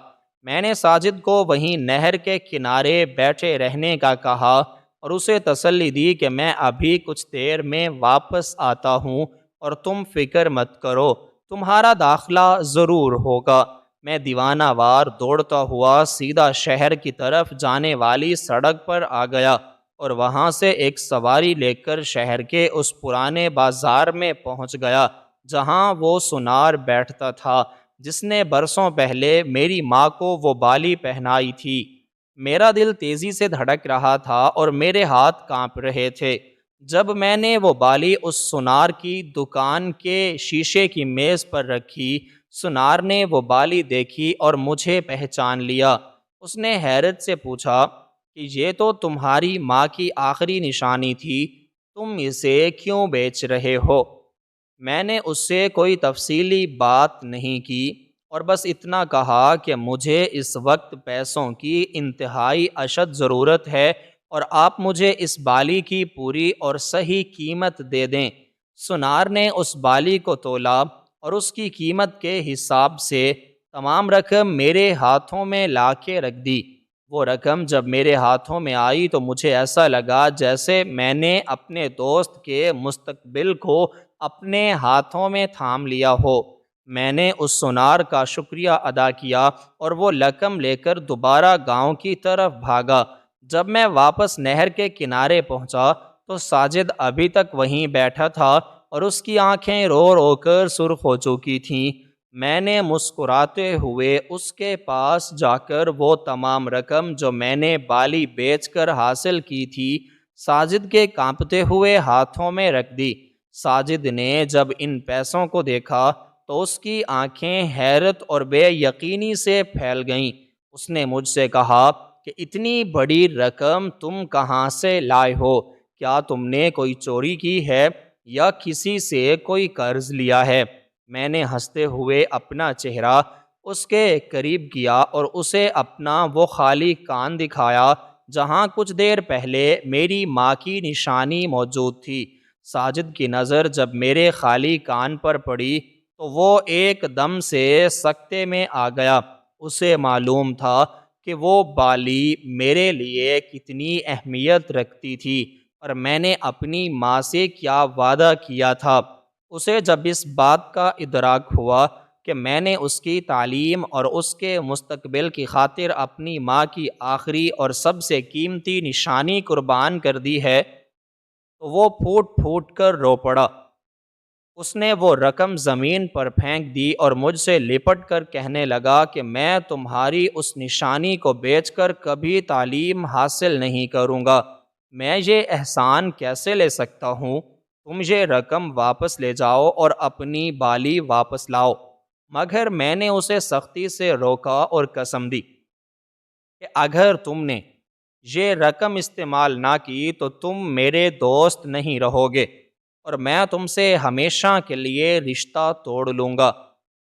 میں نے ساجد کو وہیں نہر کے کنارے بیٹھے رہنے کا کہا اور اسے تسلی دی کہ میں ابھی کچھ دیر میں واپس آتا ہوں اور تم فکر مت کرو، تمہارا داخلہ ضرور ہوگا۔ میں دیوانہ وار دوڑتا ہوا سیدھا شہر کی طرف جانے والی سڑک پر آ گیا اور وہاں سے ایک سواری لے کر شہر کے اس پرانے بازار میں پہنچ گیا جہاں وہ سونار بیٹھتا تھا جس نے برسوں پہلے میری ماں کو وہ بالی پہنائی تھی۔ میرا دل تیزی سے دھڑک رہا تھا اور میرے ہاتھ کانپ رہے تھے جب میں نے وہ بالی اس سونار کی دکان کے شیشے کی میز پر رکھی۔ سونار نے وہ بالی دیکھی اور مجھے پہچان لیا۔ اس نے حیرت سے پوچھا کہ یہ تو تمہاری ماں کی آخری نشانی تھی، تم اسے کیوں بیچ رہے ہو؟ میں نے اس سے کوئی تفصیلی بات نہیں کی اور بس اتنا کہا کہ مجھے اس وقت پیسوں کی انتہائی اشد ضرورت ہے اور آپ مجھے اس بالی کی پوری اور صحیح قیمت دے دیں۔ سونار نے اس بالی کو تولا اور اس کی قیمت کے حساب سے تمام رقم میرے ہاتھوں میں لا کے رکھ دی۔ وہ رقم جب میرے ہاتھوں میں آئی تو مجھے ایسا لگا جیسے میں نے اپنے دوست کے مستقبل کو اپنے ہاتھوں میں تھام لیا ہو۔ میں نے اس سونار کا شکریہ ادا کیا اور وہ رقم لے کر دوبارہ گاؤں کی طرف بھاگا۔ جب میں واپس نہر کے کنارے پہنچا تو ساجد ابھی تک وہیں بیٹھا تھا اور اس کی آنکھیں رو رو کر سرخ ہو چکی تھیں۔ میں نے مسکراتے ہوئے اس کے پاس جا کر وہ تمام رقم جو میں نے بالی بیچ کر حاصل کی تھی ساجد کے کانپتے ہوئے ہاتھوں میں رکھ دی۔ ساجد نے جب ان پیسوں کو دیکھا تو اس کی آنکھیں حیرت اور بے یقینی سے پھیل گئیں۔ اس نے مجھ سے کہا کہ اتنی بڑی رقم تم کہاں سے لائے ہو؟ کیا تم نے کوئی چوری کی ہے یا کسی سے کوئی قرض لیا ہے؟ میں نے ہنستے ہوئے اپنا چہرہ اس کے قریب کیا اور اسے اپنا وہ خالی کان دکھایا جہاں کچھ دیر پہلے میری ماں کی نشانی موجود تھی۔ ساجد کی نظر جب میرے خالی کان پر پڑی تو وہ ایک دم سے سکتے میں آ گیا۔ اسے معلوم تھا کہ وہ بالی میرے لیے کتنی اہمیت رکھتی تھی اور میں نے اپنی ماں سے کیا وعدہ کیا تھا۔ اسے جب اس بات کا ادراک ہوا کہ میں نے اس کی تعلیم اور اس کے مستقبل کی خاطر اپنی ماں کی آخری اور سب سے قیمتی نشانی قربان کر دی ہے تو وہ پھوٹ پھوٹ کر رو پڑا۔ اس نے وہ رقم زمین پر پھینک دی اور مجھ سے لپٹ کر کہنے لگا کہ میں تمہاری اس نشانی کو بیچ کر کبھی تعلیم حاصل نہیں کروں گا۔ میں یہ احسان کیسے لے سکتا ہوں؟ تم یہ رقم واپس لے جاؤ اور اپنی بالی واپس لاؤ۔ مگر میں نے اسے سختی سے روکا اور قسم دی کہ اگر تم نے یہ رقم استعمال نہ کی تو تم میرے دوست نہیں رہو گے اور میں تم سے ہمیشہ کے لیے رشتہ توڑ لوں گا۔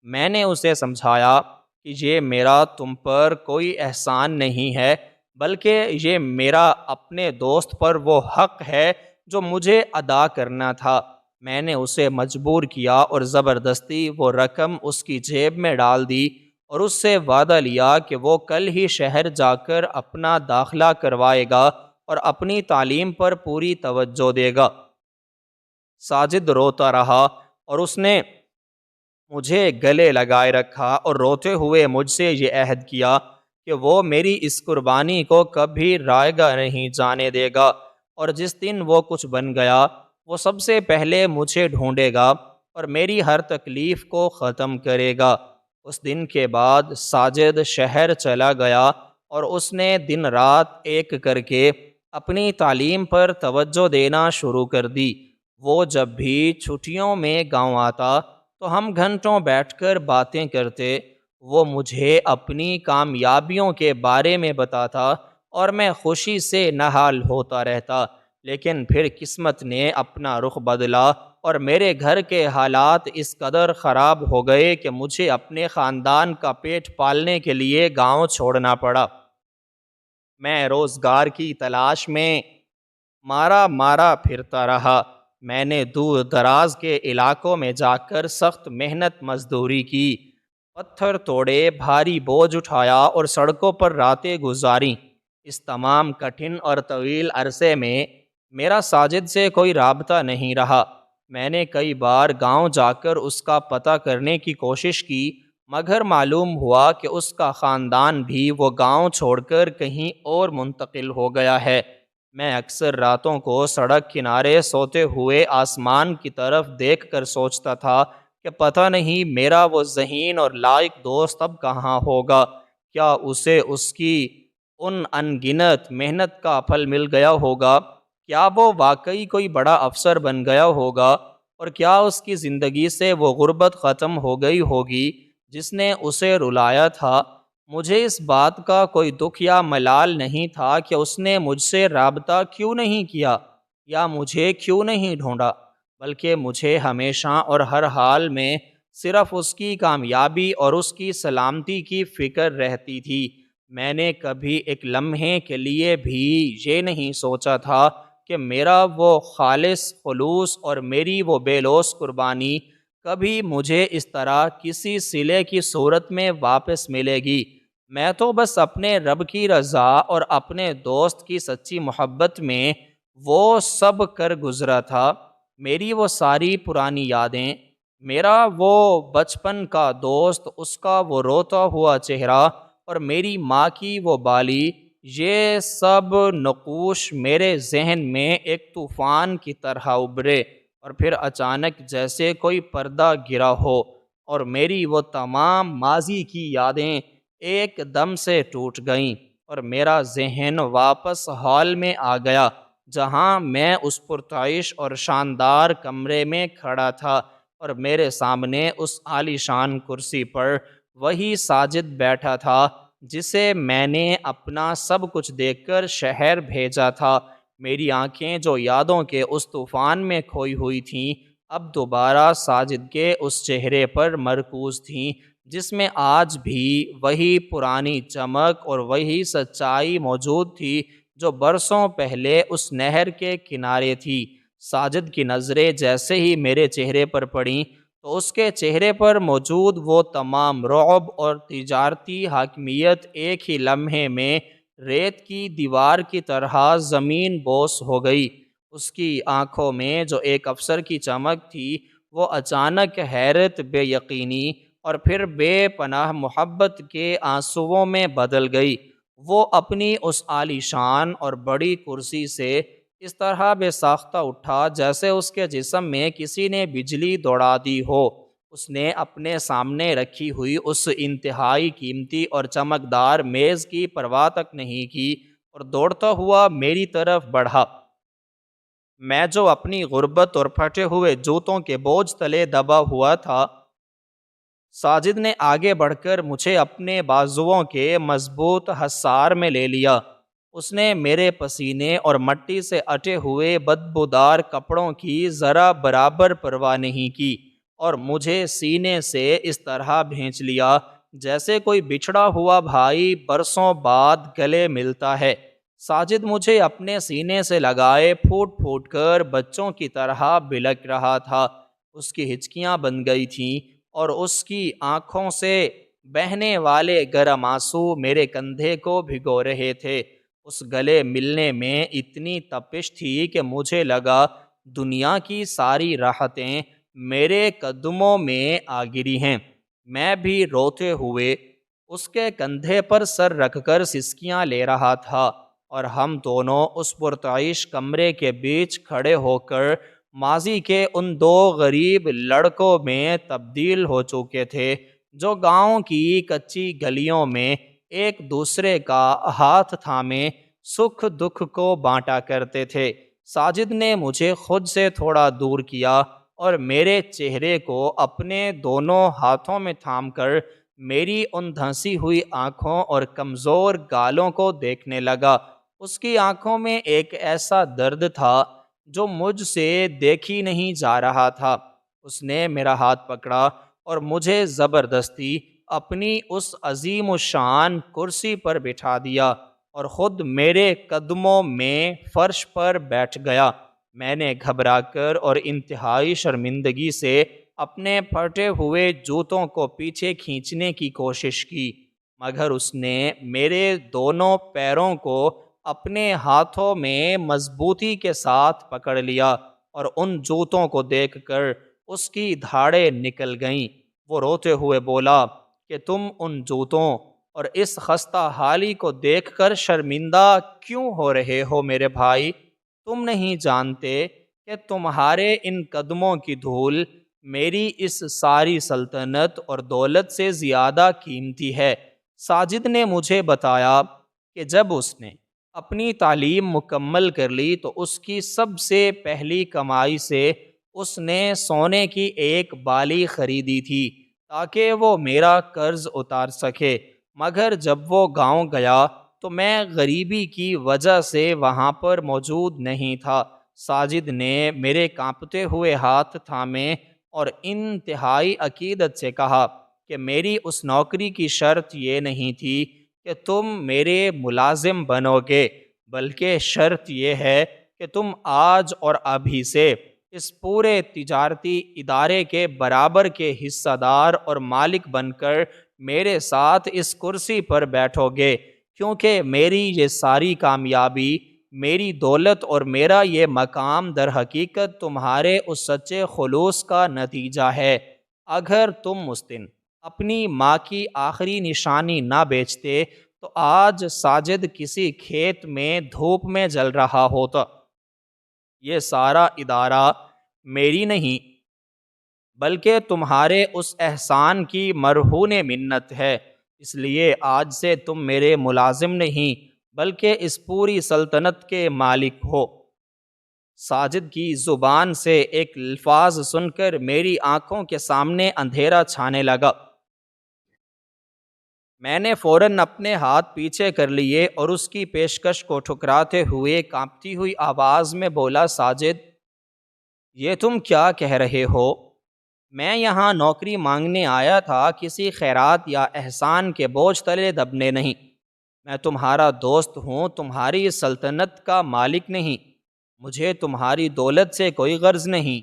میں نے اسے سمجھایا کہ یہ میرا تم پر کوئی احسان نہیں ہے بلکہ یہ میرا اپنے دوست پر وہ حق ہے جو مجھے ادا کرنا تھا۔ میں نے اسے مجبور کیا اور زبردستی وہ رقم اس کی جیب میں ڈال دی اور اس سے وعدہ لیا کہ وہ کل ہی شہر جا کر اپنا داخلہ کروائے گا اور اپنی تعلیم پر پوری توجہ دے گا۔ ساجد روتا رہا اور اس نے مجھے گلے لگائے رکھا اور روتے ہوئے مجھ سے یہ عہد کیا کہ وہ میری اس قربانی کو کبھی رائیگاں نہیں جانے دے گا اور جس دن وہ کچھ بن گیا وہ سب سے پہلے مجھے ڈھونڈے گا اور میری ہر تکلیف کو ختم کرے گا۔ اس دن کے بعد ساجد شہر چلا گیا اور اس نے دن رات ایک کر کے اپنی تعلیم پر توجہ دینا شروع کر دی۔ وہ جب بھی چھٹیوں میں گاؤں آتا تو ہم گھنٹوں بیٹھ کر باتیں کرتے۔ وہ مجھے اپنی کامیابیوں کے بارے میں بتاتا اور میں خوشی سے نہال ہوتا رہتا، لیکن پھر قسمت نے اپنا رخ بدلا اور میرے گھر کے حالات اس قدر خراب ہو گئے کہ مجھے اپنے خاندان کا پیٹ پالنے کے لیے گاؤں چھوڑنا پڑا۔ میں روزگار کی تلاش میں مارا مارا پھرتا رہا۔ میں نے دور دراز کے علاقوں میں جا کر سخت محنت مزدوری کی، پتھر توڑے، بھاری بوجھ اٹھایا اور سڑکوں پر راتیں گزاریں۔ اس تمام کٹھن اور طویل عرصے میں میرا ساجد سے کوئی رابطہ نہیں رہا۔ میں نے کئی بار گاؤں جا کر اس کا پتہ کرنے کی کوشش کی، مگر معلوم ہوا کہ اس کا خاندان بھی وہ گاؤں چھوڑ کر کہیں اور منتقل ہو گیا ہے۔ میں اکثر راتوں کو سڑک کنارے سوتے ہوئے آسمان کی طرف دیکھ کر سوچتا تھا کہ پتہ نہیں میرا وہ ذہین اور لائق دوست اب کہاں ہوگا۔ کیا اسے اس کی ان گنت محنت کا پھل مل گیا ہوگا؟ کیا وہ واقعی کوئی بڑا افسر بن گیا ہوگا؟ اور کیا اس کی زندگی سے وہ غربت ختم ہو گئی ہوگی جس نے اسے رلایا تھا؟ مجھے اس بات کا کوئی دکھ یا ملال نہیں تھا کہ اس نے مجھ سے رابطہ کیوں نہیں کیا یا مجھے کیوں نہیں ڈھونڈا، بلکہ مجھے ہمیشہ اور ہر حال میں صرف اس کی کامیابی اور اس کی سلامتی کی فکر رہتی تھی۔ میں نے کبھی ایک لمحے کے لیے بھی یہ نہیں سوچا تھا کہ میرا وہ خالص خلوص اور میری وہ بے لوث قربانی کبھی مجھے اس طرح کسی صلے کی صورت میں واپس ملے گی۔ میں تو بس اپنے رب کی رضا اور اپنے دوست کی سچی محبت میں وہ سب کر گزرا تھا۔ میری وہ ساری پرانی یادیں، میرا وہ بچپن کا دوست، اس کا وہ روتا ہوا چہرہ اور میری ماں کی وہ بالی، یہ سب نقوش میرے ذہن میں ایک طوفان کی طرح ابھرے اور پھر اچانک جیسے کوئی پردہ گرا ہو اور میری وہ تمام ماضی کی یادیں ایک دم سے ٹوٹ گئیں اور میرا ذہن واپس حال میں آ گیا جہاں میں اس پرتعیش اور شاندار کمرے میں کھڑا تھا اور میرے سامنے اس عالی شان کرسی پر وہی ساجد بیٹھا تھا جسے میں نے اپنا سب کچھ دیکھ کر شہر بھیجا تھا۔ میری آنکھیں جو یادوں کے اس طوفان میں کھوئی ہوئی تھیں اب دوبارہ ساجد کے اس چہرے پر مرکوز تھیں جس میں آج بھی وہی پرانی چمک اور وہی سچائی موجود تھی جو برسوں پہلے اس نہر کے کنارے تھی۔ ساجد کی نظریں جیسے ہی میرے چہرے پر پڑیں تو اس کے چہرے پر موجود وہ تمام رعب اور تجارتی حاکمیت ایک ہی لمحے میں ریت کی دیوار کی طرح زمین بوس ہو گئی۔ اس کی آنکھوں میں جو ایک افسر کی چمک تھی وہ اچانک حیرت، بے یقینی اور پھر بے پناہ محبت کے آنسوؤں میں بدل گئی۔ وہ اپنی اس عالی شان اور بڑی کرسی سے اس طرح بے ساختہ اٹھا جیسے اس کے جسم میں کسی نے بجلی دوڑا دی ہو۔ اس نے اپنے سامنے رکھی ہوئی اس انتہائی قیمتی اور چمکدار میز کی پرواہ تک نہیں کی اور دوڑتا ہوا میری طرف بڑھا۔ میں جو اپنی غربت اور پھٹے ہوئے جوتوں کے بوجھ تلے دبا ہوا تھا، ساجد نے آگے بڑھ کر مجھے اپنے بازوؤں کے مضبوط حصار میں لے لیا۔ اس نے میرے پسینے اور مٹی سے اٹے ہوئے بدبودار کپڑوں کی ذرا برابر پرواہ نہیں کی اور مجھے سینے سے اس طرح بھینچ لیا جیسے کوئی بچھڑا ہوا بھائی برسوں بعد گلے ملتا ہے۔ ساجد مجھے اپنے سینے سے لگائے پھوٹ پھوٹ کر بچوں کی طرح بلک رہا تھا۔ اس کی ہچکیاں بن گئی تھیں اور اس کی آنکھوں سے بہنے والے گرم آنسو میرے کندھے کو بھگو رہے تھے۔ اس گلے ملنے میں اتنی تپش تھی کہ مجھے لگا دنیا کی ساری راحتیں میرے قدموں میں آ گری ہیں۔ میں بھی روتے ہوئے اس کے کندھے پر سر رکھ کر سسکیاں لے رہا تھا اور ہم دونوں اس پرتعیش کمرے کے بیچ کھڑے ہو کر ماضی کے ان دو غریب لڑکوں میں تبدیل ہو چکے تھے جو گاؤں کی کچی گلیوں میں ایک دوسرے کا ہاتھ تھامے سکھ دکھ کو بانٹا کرتے تھے۔ ساجد نے مجھے خود سے تھوڑا دور کیا اور میرے چہرے کو اپنے دونوں ہاتھوں میں تھام کر میری ان دھنسی ہوئی آنکھوں اور کمزور گالوں کو دیکھنے لگا۔ اس کی آنکھوں میں ایک ایسا درد تھا جو مجھ سے دیکھی نہیں جا رہا تھا۔ اس نے میرا ہاتھ پکڑا اور مجھے زبردستی اپنی اس عظیم الشان کرسی پر بٹھا دیا اور خود میرے قدموں میں فرش پر بیٹھ گیا۔ میں نے گھبرا کر اور انتہائی شرمندگی سے اپنے پھٹے ہوئے جوتوں کو پیچھے کھینچنے کی کوشش کی، مگر اس نے میرے دونوں پیروں کو اپنے ہاتھوں میں مضبوطی کے ساتھ پکڑ لیا اور ان جوتوں کو دیکھ کر اس کی دھاڑیں نکل گئیں۔ وہ روتے ہوئے بولا کہ تم ان جوتوں اور اس خستہ حالی کو دیکھ کر شرمندہ کیوں ہو رہے ہو میرے بھائی؟ تم نہیں جانتے کہ تمہارے ان قدموں کی دھول میری اس ساری سلطنت اور دولت سے زیادہ قیمتی ہے۔ ساجد نے مجھے بتایا کہ جب اس نے اپنی تعلیم مکمل کر لی تو اس کی سب سے پہلی کمائی سے اس نے سونے کی ایک بالی خریدی تھی تاکہ وہ میرا قرض اتار سکے، مگر جب وہ گاؤں گیا تو میں غریبی کی وجہ سے وہاں پر موجود نہیں تھا۔ ساجد نے میرے کانپتے ہوئے ہاتھ تھامے اور انتہائی عقیدت سے کہا کہ میری اس نوکری کی شرط یہ نہیں تھی کہ تم میرے ملازم بنو گے، بلکہ شرط یہ ہے کہ تم آج اور ابھی سے اس پورے تجارتی ادارے کے برابر کے حصہ دار اور مالک بن کر میرے ساتھ اس کرسی پر بیٹھو گے، کیونکہ میری یہ ساری کامیابی، میری دولت اور میرا یہ مقام در حقیقت تمہارے اس سچے خلوص کا نتیجہ ہے۔ اگر تم اس دن اپنی ماں کی آخری نشانی نہ بیچتے تو آج ساجد کسی کھیت میں دھوپ میں جل رہا ہوتا۔ یہ سارا ادارہ میری نہیں بلکہ تمہارے اس احسان کی مرہون منت ہے، اس لیے آج سے تم میرے ملازم نہیں بلکہ اس پوری سلطنت کے مالک ہو۔ ساجد کی زبان سے ایک الفاظ سن کر میری آنکھوں کے سامنے اندھیرا چھانے لگا۔ میں نے فوراً اپنے ہاتھ پیچھے کر لیے اور اس کی پیشکش کو ٹھکراتے ہوئے کانپتی ہوئی آواز میں بولا، ساجد، یہ تم کیا کہہ رہے ہو؟ میں یہاں نوکری مانگنے آیا تھا، کسی خیرات یا احسان کے بوجھ تلے دبنے نہیں۔ میں تمہارا دوست ہوں، تمہاری سلطنت کا مالک نہیں۔ مجھے تمہاری دولت سے کوئی غرض نہیں۔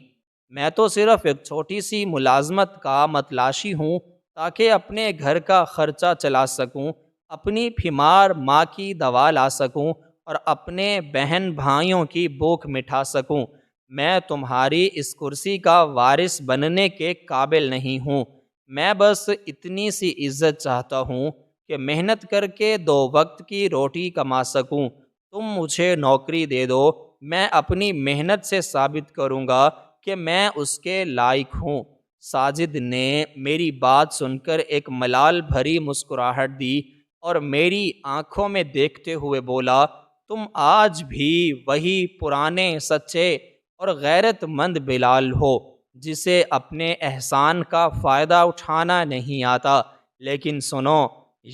میں تو صرف ایک چھوٹی سی ملازمت کا متلاشی ہوں تاکہ اپنے گھر کا خرچہ چلا سکوں، اپنی بیمار ماں کی دوا لا سکوں اور اپنے بہن بھائیوں کی بھوک مٹا سکوں۔ میں تمہاری اس کرسی کا وارث بننے کے قابل نہیں ہوں۔ میں بس اتنی سی عزت چاہتا ہوں کہ محنت کر کے 2 وقت کی روٹی کما سکوں۔ تم مجھے نوکری دے دو، میں اپنی محنت سے ثابت کروں گا کہ میں اس کے لائق ہوں۔ ساجد نے میری بات سن کر ایک ملال بھری مسکراہٹ دی اور میری آنکھوں میں دیکھتے ہوئے بولا، تم آج بھی وہی پرانے سچے اور غیرت مند بلال ہو جسے اپنے احسان کا فائدہ اٹھانا نہیں آتا، لیکن سنو،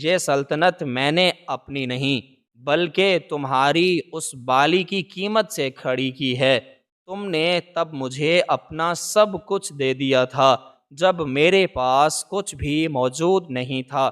یہ سلطنت میں نے اپنی نہیں بلکہ تمہاری اس بالی کی قیمت سے کھڑی کی ہے۔ تم نے تب مجھے اپنا سب کچھ دے دیا تھا جب میرے پاس کچھ بھی موجود نہیں تھا،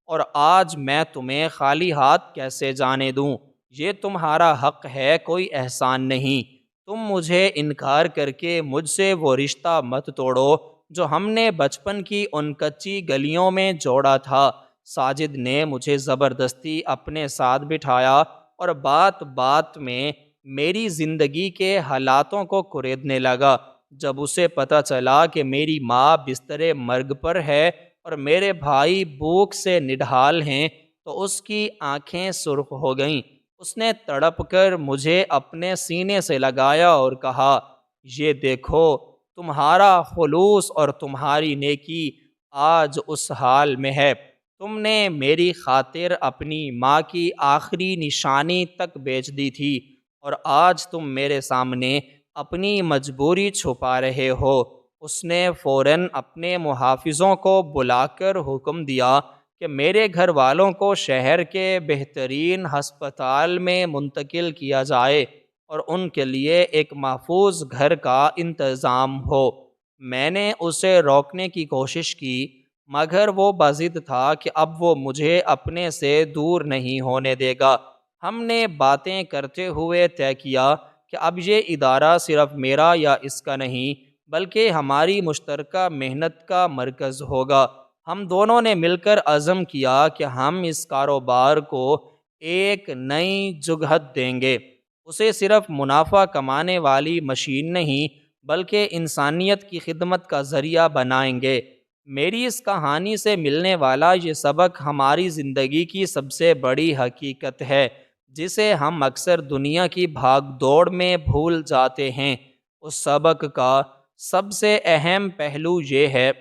اور آج میں تمہیں خالی ہاتھ کیسے جانے دوں؟ یہ تمہارا حق ہے، کوئی احسان نہیں۔ تم مجھے انکار کر کے مجھ سے وہ رشتہ مت توڑو جو ہم نے بچپن کی ان کچی گلیوں میں جوڑا تھا۔ ساجد نے مجھے زبردستی اپنے ساتھ بٹھایا اور بات بات میں میری زندگی کے حالاتوں کو کریدنے لگا۔ جب اسے پتہ چلا کہ میری ماں بستر مرگ پر ہے اور میرے بھائی بھوک سے نڈھال ہیں تو اس کی آنکھیں سرخ ہو گئیں۔ اس نے تڑپ کر مجھے اپنے سینے سے لگایا اور کہا، یہ دیکھو، تمہارا خلوص اور تمہاری نیکی آج اس حال میں ہے۔ تم نے میری خاطر اپنی ماں کی آخری نشانی تک بیچ دی تھی، اور آج تم میرے سامنے اپنی مجبوری چھپا رہے ہو۔ اس نے فوراً اپنے محافظوں کو بلا کر حکم دیا کہ میرے گھر والوں کو شہر کے بہترین ہسپتال میں منتقل کیا جائے اور ان کے لیے ایک محفوظ گھر کا انتظام ہو۔ میں نے اسے روکنے کی کوشش کی، مگر وہ باضد تھا کہ اب وہ مجھے اپنے سے دور نہیں ہونے دے گا۔ ہم نے باتیں کرتے ہوئے طے کیا کہ اب یہ ادارہ صرف میرا یا اس کا نہیں، بلکہ ہماری مشترکہ محنت کا مرکز ہوگا۔ ہم دونوں نے مل کر عزم کیا کہ ہم اس کاروبار کو ایک نئی جگہت دیں گے، اسے صرف منافع کمانے والی مشین نہیں بلکہ انسانیت کی خدمت کا ذریعہ بنائیں گے۔ میری اس کہانی سے ملنے والا یہ سبق ہماری زندگی کی سب سے بڑی حقیقت ہے، جسے ہم اکثر دنیا کی بھاگ دوڑ میں بھول جاتے ہیں۔ اس سبق کا سب سے اہم پہلو یہ ہے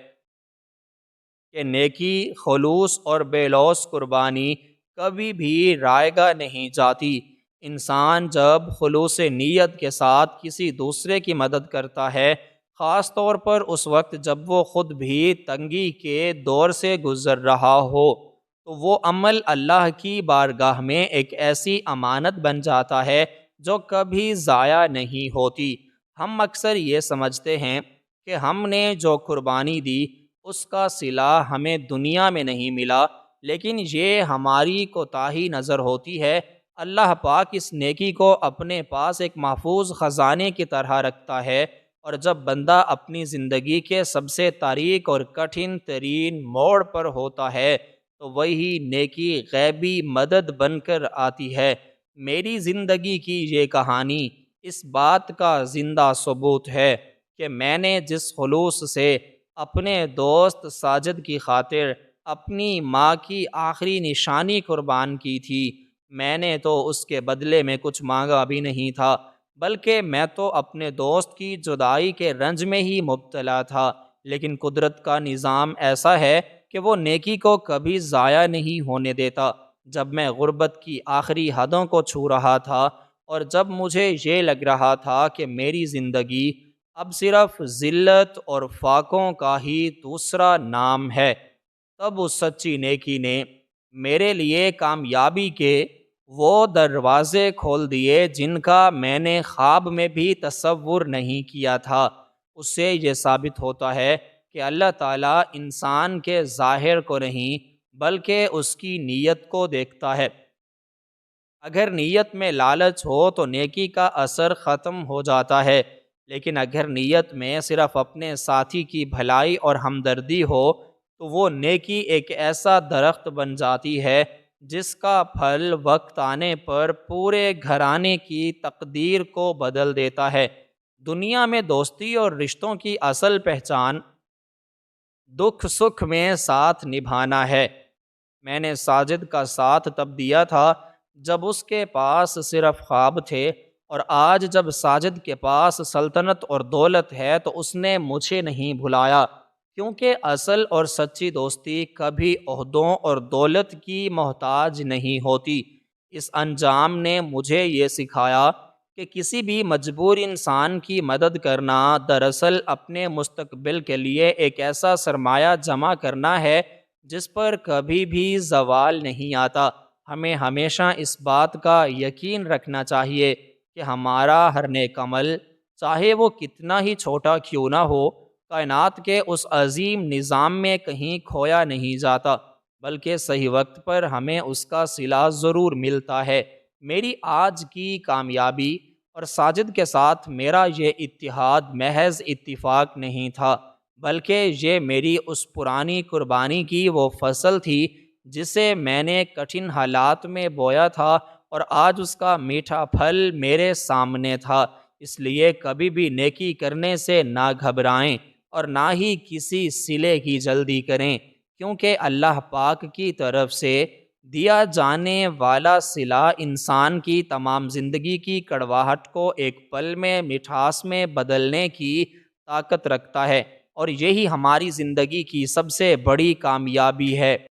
کہ نیکی، خلوص اور بے لوث قربانی کبھی بھی رائیگاں نہیں جاتی۔ انسان جب خلوص نیت کے ساتھ کسی دوسرے کی مدد کرتا ہے، خاص طور پر اس وقت جب وہ خود بھی تنگی کے دور سے گزر رہا ہو، تو وہ عمل اللہ کی بارگاہ میں ایک ایسی امانت بن جاتا ہے جو کبھی ضائع نہیں ہوتی۔ ہم اکثر یہ سمجھتے ہیں کہ ہم نے جو قربانی دی اس کا صلہ ہمیں دنیا میں نہیں ملا، لیکن یہ ہماری کوتاہی نظر ہوتی ہے۔ اللہ پاک اس نیکی کو اپنے پاس ایک محفوظ خزانے کی طرح رکھتا ہے، اور جب بندہ اپنی زندگی کے سب سے تاریک اور کٹھن ترین موڑ پر ہوتا ہے تو وہی نیکی غیبی مدد بن کر آتی ہے۔ میری زندگی کی یہ کہانی اس بات کا زندہ ثبوت ہے کہ میں نے جس خلوص سے اپنے دوست ساجد کی خاطر اپنی ماں کی آخری نشانی قربان کی تھی، میں نے تو اس کے بدلے میں کچھ مانگا بھی نہیں تھا، بلکہ میں تو اپنے دوست کی جدائی کے رنج میں ہی مبتلا تھا۔ لیکن قدرت کا نظام ایسا ہے کہ وہ نیکی کو کبھی ضائع نہیں ہونے دیتا۔ جب میں غربت کی آخری حدوں کو چھو رہا تھا اور جب مجھے یہ لگ رہا تھا کہ میری زندگی اب صرف ذلت اور فاقوں کا ہی دوسرا نام ہے، تب اس سچی نیکی نے میرے لیے کامیابی کے وہ دروازے کھول دیے جن کا میں نے خواب میں بھی تصور نہیں کیا تھا۔ اس سے یہ ثابت ہوتا ہے کہ اللہ تعالیٰ انسان کے ظاہر کو نہیں بلکہ اس کی نیت کو دیکھتا ہے۔ اگر نیت میں لالچ ہو تو نیکی کا اثر ختم ہو جاتا ہے، لیکن اگر نیت میں صرف اپنے ساتھی کی بھلائی اور ہمدردی ہو تو وہ نیکی ایک ایسا درخت بن جاتی ہے جس کا پھل وقت آنے پر پورے گھرانے کی تقدیر کو بدل دیتا ہے۔ دنیا میں دوستی اور رشتوں کی اصل پہچان دکھ سکھ میں ساتھ نبھانا ہے۔ میں نے ساجد کا ساتھ تب دیا تھا جب اس کے پاس صرف خواب تھے، اور آج جب ساجد کے پاس سلطنت اور دولت ہے تو اس نے مجھے نہیں بھلایا، کیونکہ اصل اور سچی دوستی کبھی عہدوں اور دولت کی محتاج نہیں ہوتی۔ اس انجام نے مجھے یہ سکھایا کہ کسی بھی مجبور انسان کی مدد کرنا دراصل اپنے مستقبل کے لیے ایک ایسا سرمایہ جمع کرنا ہے جس پر کبھی بھی زوال نہیں آتا۔ ہمیں ہمیشہ اس بات کا یقین رکھنا چاہیے کہ ہمارا ہر نیک عمل، چاہے وہ کتنا ہی چھوٹا کیوں نہ ہو، کائنات کے اس عظیم نظام میں کہیں کھویا نہیں جاتا، بلکہ صحیح وقت پر ہمیں اس کا صلہ ضرور ملتا ہے۔ میری آج کی کامیابی اور ساجد کے ساتھ میرا یہ اتحاد محض اتفاق نہیں تھا، بلکہ یہ میری اس پرانی قربانی کی وہ فصل تھی جسے میں نے کٹھن حالات میں بویا تھا، اور آج اس کا میٹھا پھل میرے سامنے تھا۔ اس لیے کبھی بھی نیکی کرنے سے نہ گھبرائیں اور نہ ہی کسی صلے کی جلدی کریں، کیونکہ اللہ پاک کی طرف سے دیا جانے والا صلہ انسان کی تمام زندگی کی کڑواہٹ کو ایک پل میں مٹھاس میں بدلنے کی طاقت رکھتا ہے، اور یہی ہماری زندگی کی سب سے بڑی کامیابی ہے۔